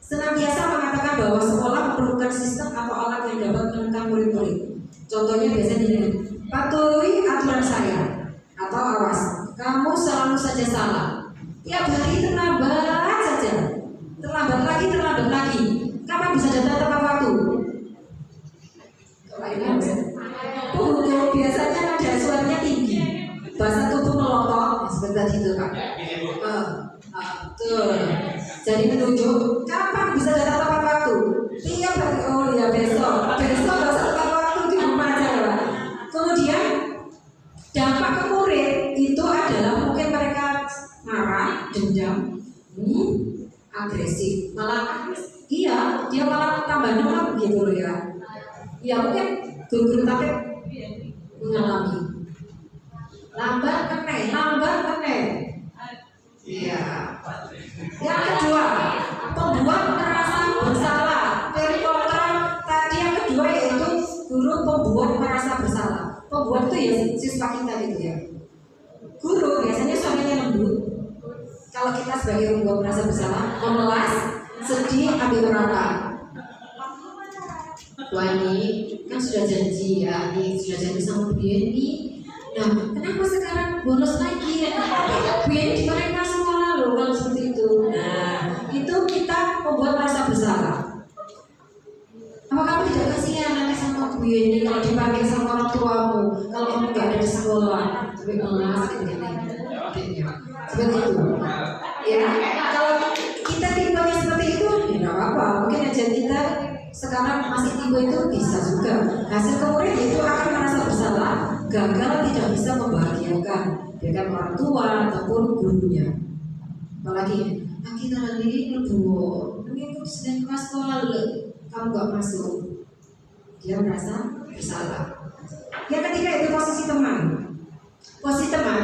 Senantiasa mengatakan bahwa sekolah memerlukan sistem atau alat yang dapat menekan murid-murid. Contohnya biasanya ini, patuhi aturan saya. Atau awas, kamu bahasa tubuh melotot seperti tadi itu Pak. Betul. Jadi menunjuk kapan bisa datang tepat waktu. Tiap hari, oh ya besok bahasa tepat waktu di rumah aja ya Pak. Kemudian dampak ke murid itu adalah mungkin mereka marah, dendam, agresif, malah iya dia malah tambah nolak gitu loh ya. Ya mungkin guru-guru tapi mengalami lambat meneh. Iya. Yang kedua, pembuat merasa bersalah. Dari program tadi yang kedua yaitu guru pembuat merasa bersalah. Pembuat itu ya siswa kita gitu ya. Guru biasanya suaranya lembut. Kalau kita sebagai pembuat merasa bersalah, memelas, sedih, ambil rata. Wah ini kan sudah janji ya, ini sudah janji sama Bu Yeni. Nah, kenapa sekarang bonus lagi? Bu Yeni di mana sekolah loh kalau seperti itu. Nah, itu kita membuat merasa bersalah. Apa kamu tidak kasihan nanti sama Bu Yeni kalau dipanggil sama orang tuamu kalau kamu nggak ada di sekolah? Tapi melas seperti itu. Ya, kalau kita tipenya seperti itu, ya nggak apa-apa. Mungkin aja kita sekarang masih tipe itu bisa juga. Hasil kemudian itu akan merasa bersalah, gagal tidak bisa membahagiakan baik orang tua ataupun gurunya. Apalagi kita nanti lebur, nanti aku sedang kelas sekolah kamu nggak masuk, dia merasa bersalah. Yang ketiga itu posisi teman. Posisi teman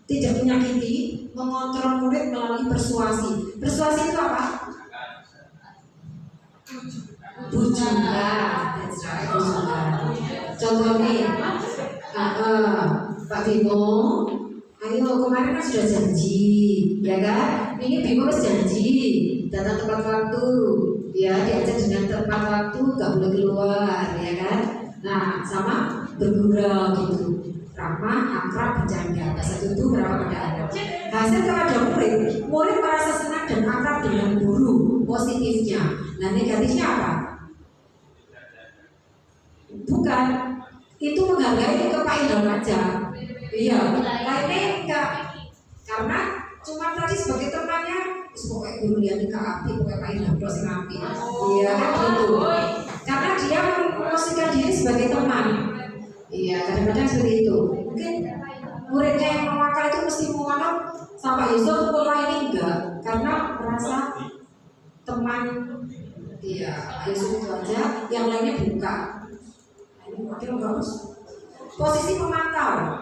tidak menyakiti, mengontrol murid melalui persuasi. Persuasi itu apa? Bujukan. Contoh nih, Pak Bimo, ayo kemarin kan sudah janji, ya kan? Ini Bimo harus janji datang tepat waktu, ya diajak dengan tepat waktu, nggak boleh keluar, ya kan? Nah, sama bergurau gitu, ramah, akrab, bercanda, bahasa tubuh berawal pada anak. Hasil kepada murid merasa senang dan akrab dengan guru, positifnya. Nah, negatifnya apa? Bukan, itu menghargai kepahilan aja. Iya, lainnya enggak. Karena cuma tadi sebagai temannya, pokoknya guru lihat di api, pokoknya pahilan terus ngapi. Iya kan gitu. Karena dia memposisikan diri sebagai teman. Iya, kadang-kadang seperti itu. Mungkin muridnya yang memakai itu mesti menganggap sampai Yusuf pola ini enggak, karena merasa teman. Iya, Yusuf itu aja, yang lainnya buka. Makin bagus. Posisi pemantau.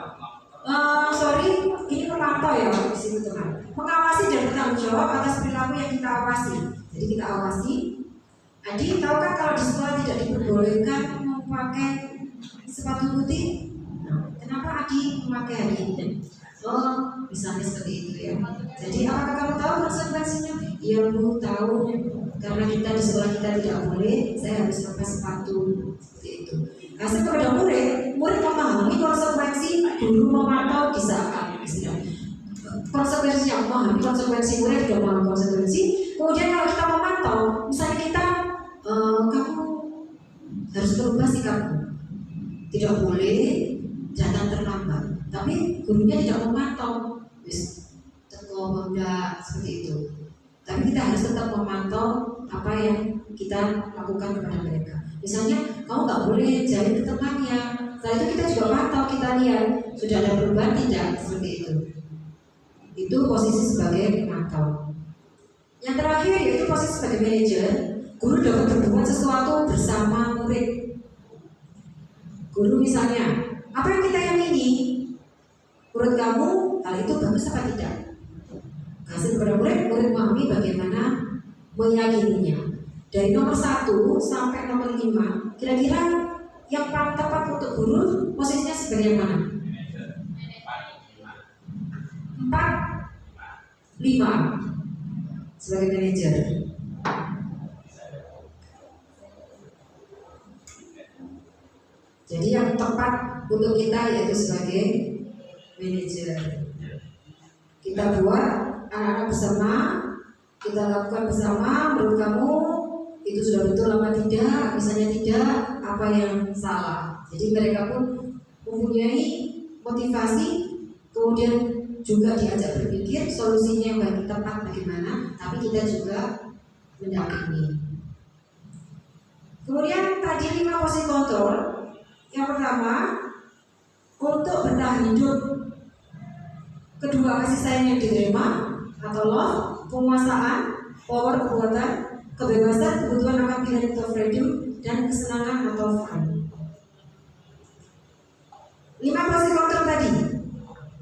Ini pemantau ya di sini teman. Mengawasi dan bertanggung jawab atas perilaku yang kita awasi. Jadi kita awasi. Adi, tahu kan kalau di sekolah tidak diperbolehkan memakai sepatu putih? Kenapa Adi memakai hari ini? Oh, misalnya seperti itu ya. Jadi apakah kamu tahu konsekuensinya? Iya, Bu tahu. Karena kita di sekolah kita tidak boleh, saya harus pakai sepatu seperti itu. Hasil kepada murid memahami konsekuensi guru memantau di saat konsekuensinya memahami konsekuensi, murid sudah memahami konsekuensi. Kemudian kalau kita memantau, misalnya kita kamu harus berubah sikapmu, tidak boleh datang terlambat. Tapi gurunya tidak memantau, teko benda seperti itu. Tapi kita harus tetap memantau apa yang kita lakukan kepada mereka. Misalnya, kamu nggak boleh jari ke temannya. Setelah itu kita juga pantau, kita lihat sudah ada perubahan tidak, seperti itu. Itu posisi sebagai pemantau. Yang terakhir yaitu posisi sebagai manajer. Guru dapat berbuat sesuatu bersama murid. Guru misalnya, apa yang kita yakini? Menurut kamu hal itu bagus apa tidak? Hasil kepada murid memahami bagaimana meyakininya. Dari nomor 1 sampai nomor 5, kira-kira yang paling tepat untuk guru posisinya sebagai mana? 4, 5 sebagai manajer. Jadi yang tepat untuk kita yaitu sebagai manajer. Kita buat anak-anak bersama, kita lakukan bersama. Menurut kamu itu sudah betul apa tidak? Misalnya tidak, apa yang salah? Jadi mereka pun mempunyai motivasi kemudian juga diajak berpikir solusinya yang baik tepat bagaimana, tapi kita juga mendampingi. Kemudian tadi 5 posisi kontrol. Yang pertama, untuk bertahan hidup. Kedua, kasih sayang yang diterima atau love. Penguasaan, power, kekuatan. Kebebasan, kebutuhan akan pilihan atau freedom. Dan kesenangan atau fun. 5 posisi kontrol tadi.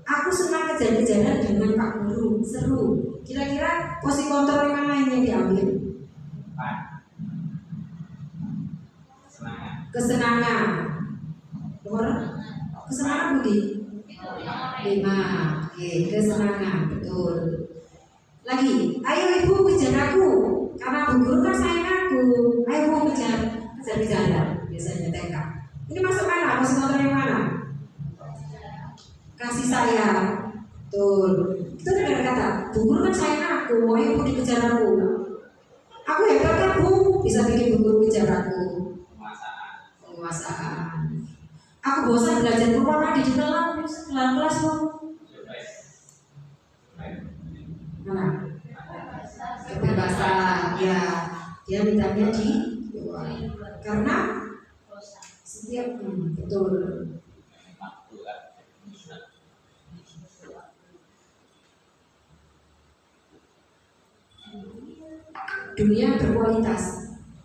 Aku senang kejar-kejaran dengan Pak Guru, seru. Kira-kira posisi kontrol yang mana yang diambil? Kesenangan. Nomor kesenangan Budi? 5. Oke, kesenangan, betul. Lagi, ayo ibu kejar aku. Karena Bu Guru kan sayang aku. Ayo bu kejar-kejaran. Biasanya TK. Ini masuk mana? Posisi kontrol yang mana? Kasih sayang. Betul. Itu dengan kata, Bu Guru kan sayang aku. Ayo bu dikejar aku. Aku hebat kan bu? Bisa bikin Bu Guru kejar aku. Penguasaan. Aku bosan belajar Quran di dalam kelas bu. Mana? Kebebasan. Ya, dia mintanya di luar. Karena setiap betul. Dunia berkualitas.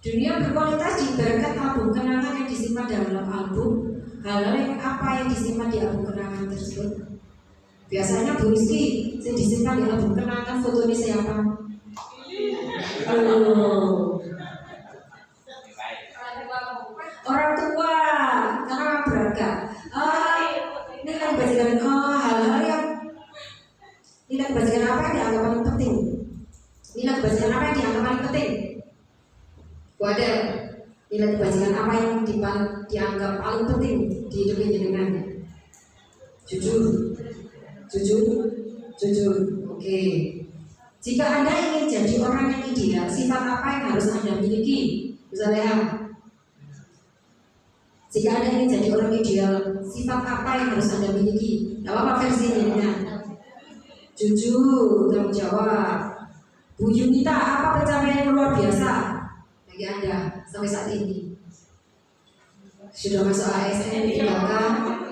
Dunia berkualitas diibaratkan album kenangan yang disimpan dalam album. Hal-hal yang apa yang disimpan di album kenangan tersebut? Biasanya Bu Rizky, yang disimpan di album kenangan fotonya siapa? Orang tua, karena beragam. Ini kan kebajikan hal-hal yang nilai kebajikan apa yang dianggap paling penting? Nilai kebajikan apa yang dianggap paling penting? Ada nilai kebajikan apa yang dianggap paling penting di hidup jenengan? Jujur. Oke. Jika Anda ingin jadi orang yang ideal, sifat apa yang harus Anda miliki? Misalnya, jika Anda ingin jadi orang ideal, sifat apa yang harus Anda miliki? Tidak apa versinya? Jujur, tanggung jawab. Bu Yunita, apa pencapaian yang luar biasa bagi Anda sampai saat ini? Sudah masuk ASN di belakang,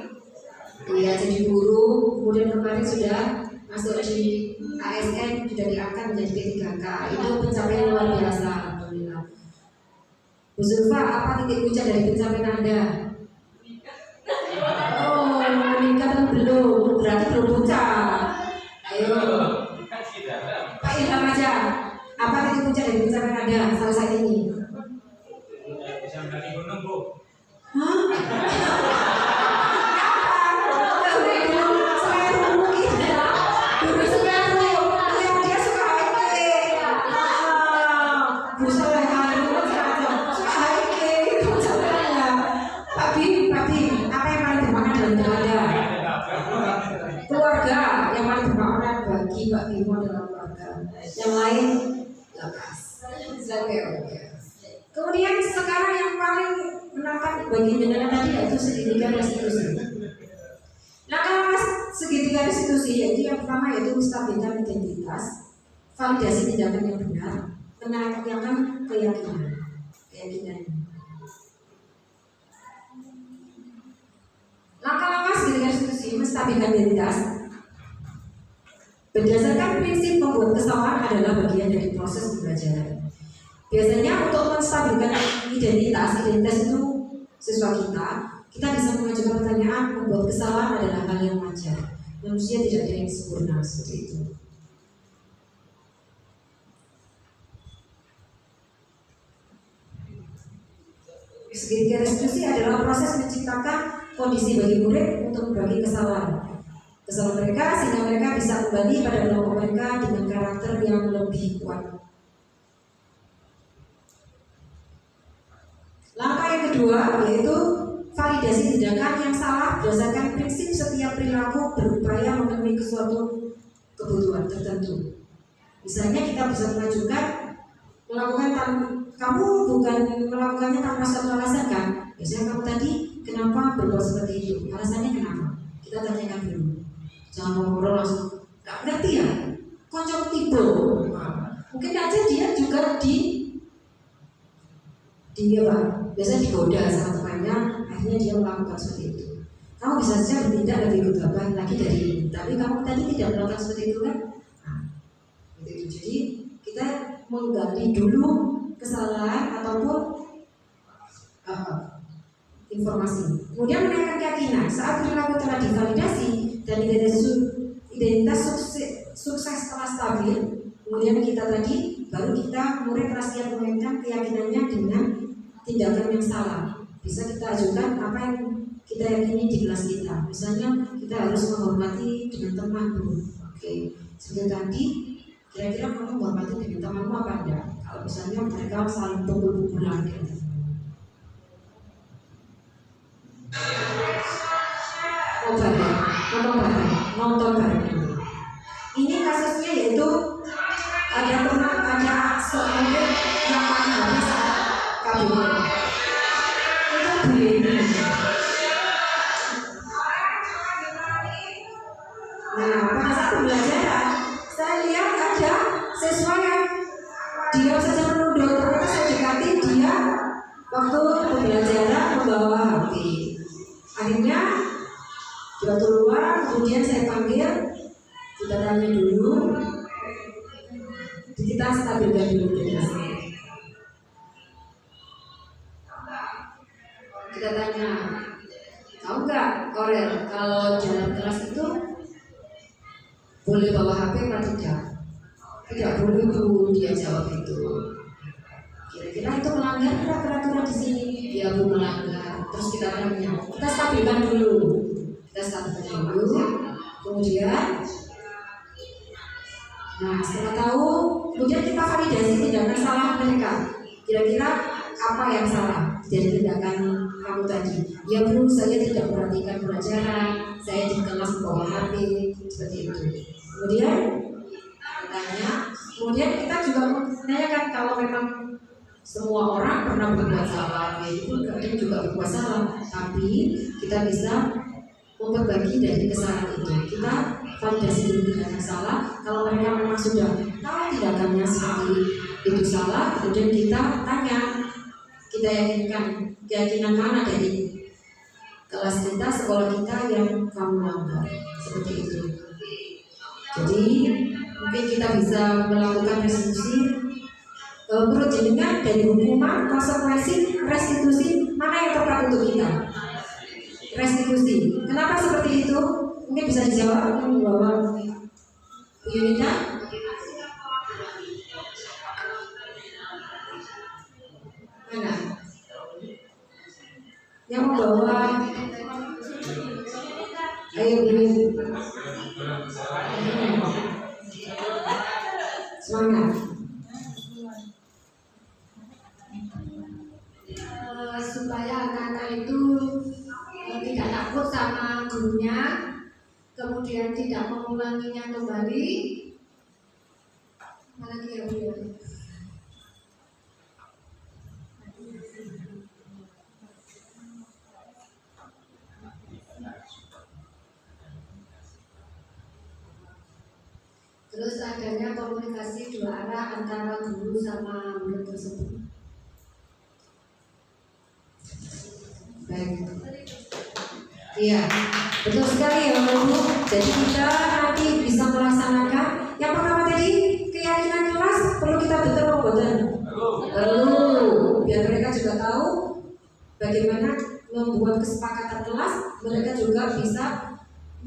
dia jadi guru, kemudian kemarin sudah masuk di ASN, sudah diangkat menjadi P3K. Itu pencapaian luar biasa, alhamdulillah. Bu Zulfa, apa titik puncak dari pencapaian Anda? Oh, menikah atau belum? Berarti belum puncak. Ayo, Pak Ilham aja. Apa titik puncak dari pencapaian Anda sampai saat ini? Bisa mendaki gunung bu. Hah? Bagi dalam keluarga, yang lain lepas. Kemudian sekarang yang paling menangkap bagi jenengan tadi yaitu segitiga restitusi. Nah, kalau segitiga restitusi yaitu yang pertama yaitu menstabilkan identitas, validasi tindakan yang benar, menanyakan keyakinan. Langkah-langkah segitiga restitusi menstabilkan identitas. Berdasarkan prinsip membuat kesalahan adalah bagian dari proses pembelajaran. Biasanya untuk menstabilkan identitas itu siswa kita bisa mengajukan pertanyaan. Membuat kesalahan adalah hal yang wajar. Manusia tidak ada yang sempurna seperti itu. Segitiga restitusi adalah proses menciptakan kondisi bagi murid untuk berbagi kesalahan mereka sehingga mereka bisa kembali pada kelompok mereka dengan karakter yang lebih kuat. Langkah yang kedua yaitu validasi tindakan yang salah berdasarkan prinsip setiap perilaku berupaya memenuhi suatu kebutuhan tertentu. Misalnya kita bisa mengajukan kamu bukan melakukannya tanpa suatu alasan kan? Biasanya kamu tadi kenapa berbuat seperti itu? Alasannya kenapa? Kita tanyakan dulu. jangan ngobrol langsung gak ngerti ya, kocok tiba. Mungkin aja dia juga biasa digoda sama temannya, akhirnya dia melakukan seperti itu. Kamu bisa saja bertindak lebih gegabah lagi dari ini, tapi kamu tadi tidak melakukan seperti itu kan? Nah, gitu. Jadi kita menggali dulu kesalahan ataupun informasi. Kemudian menaikkan keyakinan saat perilaku telah divalidasi dan identitas sukses telah stabil. Kemudian kita tadi baru kita mulai kerasian mengaitkan keyakinannya dengan tindakan yang salah. Bisa kita ajukan apa yang kita yakini di kelas kita. Misalnya kita harus menghormati dengan teman dulu. Oke, seperti tadi kira-kira kamu menghormati dengan temanmu apa enggak? Kalau misalnya mereka saling pukul-pukulan gitu. Nonton bareng dulu. Ini kasusnya yaitu ada seorang yang paling habis kabur. Itu bullying. Nah, pada saat pembelajaran saya lihat ada siswa yang diam saja menunduk, ternyata saya dekati dia waktu pembelajaran membawa HP. Akhirnya dia keluar, kemudian saya panggil, kita tanya dulu, kita stabilkan dulu kelasnya. Kita tanya, tahu nggak Korel kalau dalam kelas itu boleh bawa HP atau tidak? Tidak boleh Bu, dia jawab itu. Kira-kira itu melanggar peraturan di sini? Ya Bu, melanggar. Terus kita tanya, kita stabilkan dulu. Kita stabilkan dulu, kemudian nah setelah tahu, kemudian kita validasi tindakan salah mereka. Kira-kira apa yang salah dari tindakan kamu tadi? Ya Bu, saya tidak perhatikan pelajaran, saya di kelas bawa HP, seperti itu. Kemudian tanya, kemudian kita juga menanyakan kalau memang semua orang pernah berbuat salah, yaitu kalian juga berbuat salah, tapi kita bisa memperbagi dari kesalahan itu. Kita validasi dulu tindakan salah. Kalau mereka memang sudah tahu tindakannya seperti itu salah, kemudian kita tanya, kita yakinkan keyakinan mana dari kelas kita, sekolah kita yang kamu langgar, seperti itu. Jadi mungkin kita bisa melakukan restitusi. Menurut jenengan dari hukuman, konsekuensi, restitusi mana yang tepat untuk kita? Restitusi. Kenapa seperti itu? Mungkin bisa dijawab oleh Bu Yunita. Mana? Yang membawa? Ayo Bu. Semangat. Supaya anak-anak itu tidak takut sama gurunya, kemudian tidak mengulanginya kembali. Mana dia Bu? Terus adanya komunikasi dua arah antara guru sama murid tersebut. Baik. Iya, betul sekali ya Bu. Jadi kita nanti bisa melaksanakan yang pertama tadi, keyakinan kelas perlu kita betul membuat. Perlu, biar mereka juga tahu bagaimana membuat kesepakatan kelas. Mereka juga bisa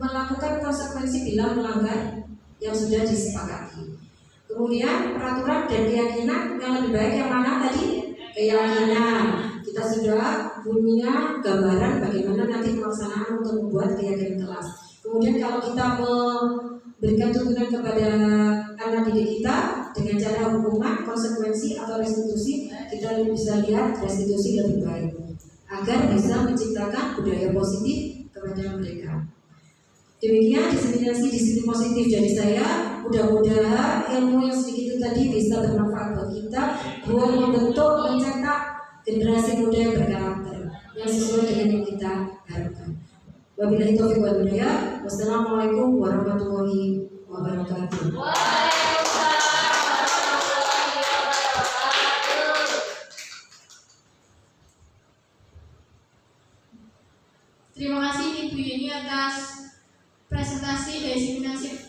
melakukan konsekuensi bila melanggar yang sudah disepakati. Kemudian peraturan dan keyakinan yang lebih baik yang mana tadi? Keyakinan. Kita sudah punya gambaran bagaimana nanti pelaksanaan untuk membuat keyakinan kelas. Kemudian kalau kita memberikan tuntunan kepada anak didik kita dengan cara hukuman, konsekuensi atau restitusi, kita bisa lihat restitusi lebih baik agar bisa menciptakan budaya positif kepada mereka. Demikian diseminasi disiplin positif dari saya. Mudah-mudahan ilmu yang sedikit itu tadi bisa bermanfaat buat kita buat membentuk, mencetak generasi muda yang berkarakter yang sesuai dengan yang kita harapkan. Wabillahi taufiq wal hidayah. Wassalamualaikum warahmatullahi wabarakatuh. Terima kasih Ibu Yeni atas presentasi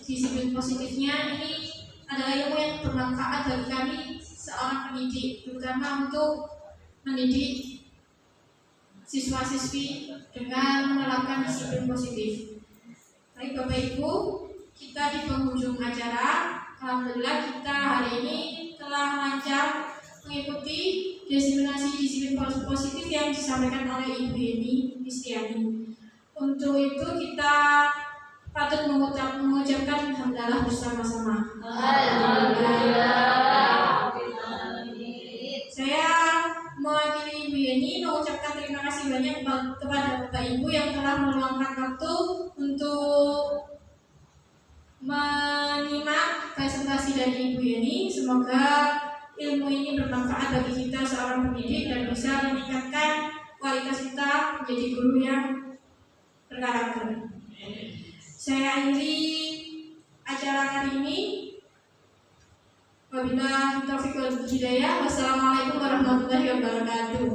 disiplin positifnya. Ini adalah ilmu yang bermanfaat bagi kami seorang pendidik, terutama untuk mendidik siswa-siswi dengan menerapkan disiplin positif. Baik Bapak Ibu, kita di penghujung acara. Alhamdulillah kita hari ini telah lancar mengikuti disiplin positif yang disampaikan oleh Ibu Yeni Istiani. Untuk itu kita patut mengucapkan hamdalah bersama-sama. Saya mewakili Ibu Yeni mengucapkan terima kasih banyak kepada Bapak Ibu yang telah meluangkan waktu untuk menyimak presentasi dari Ibu Yeni. Semoga ilmu ini bermanfaat bagi kita seorang pendidik dan bisa meningkatkan kualitas kita menjadi guru yang berkarakter. Saya akhiri acara hari ini. Wabillahi taufiq wal hidayah. Wassalamualaikum warahmatullahi wabarakatuh.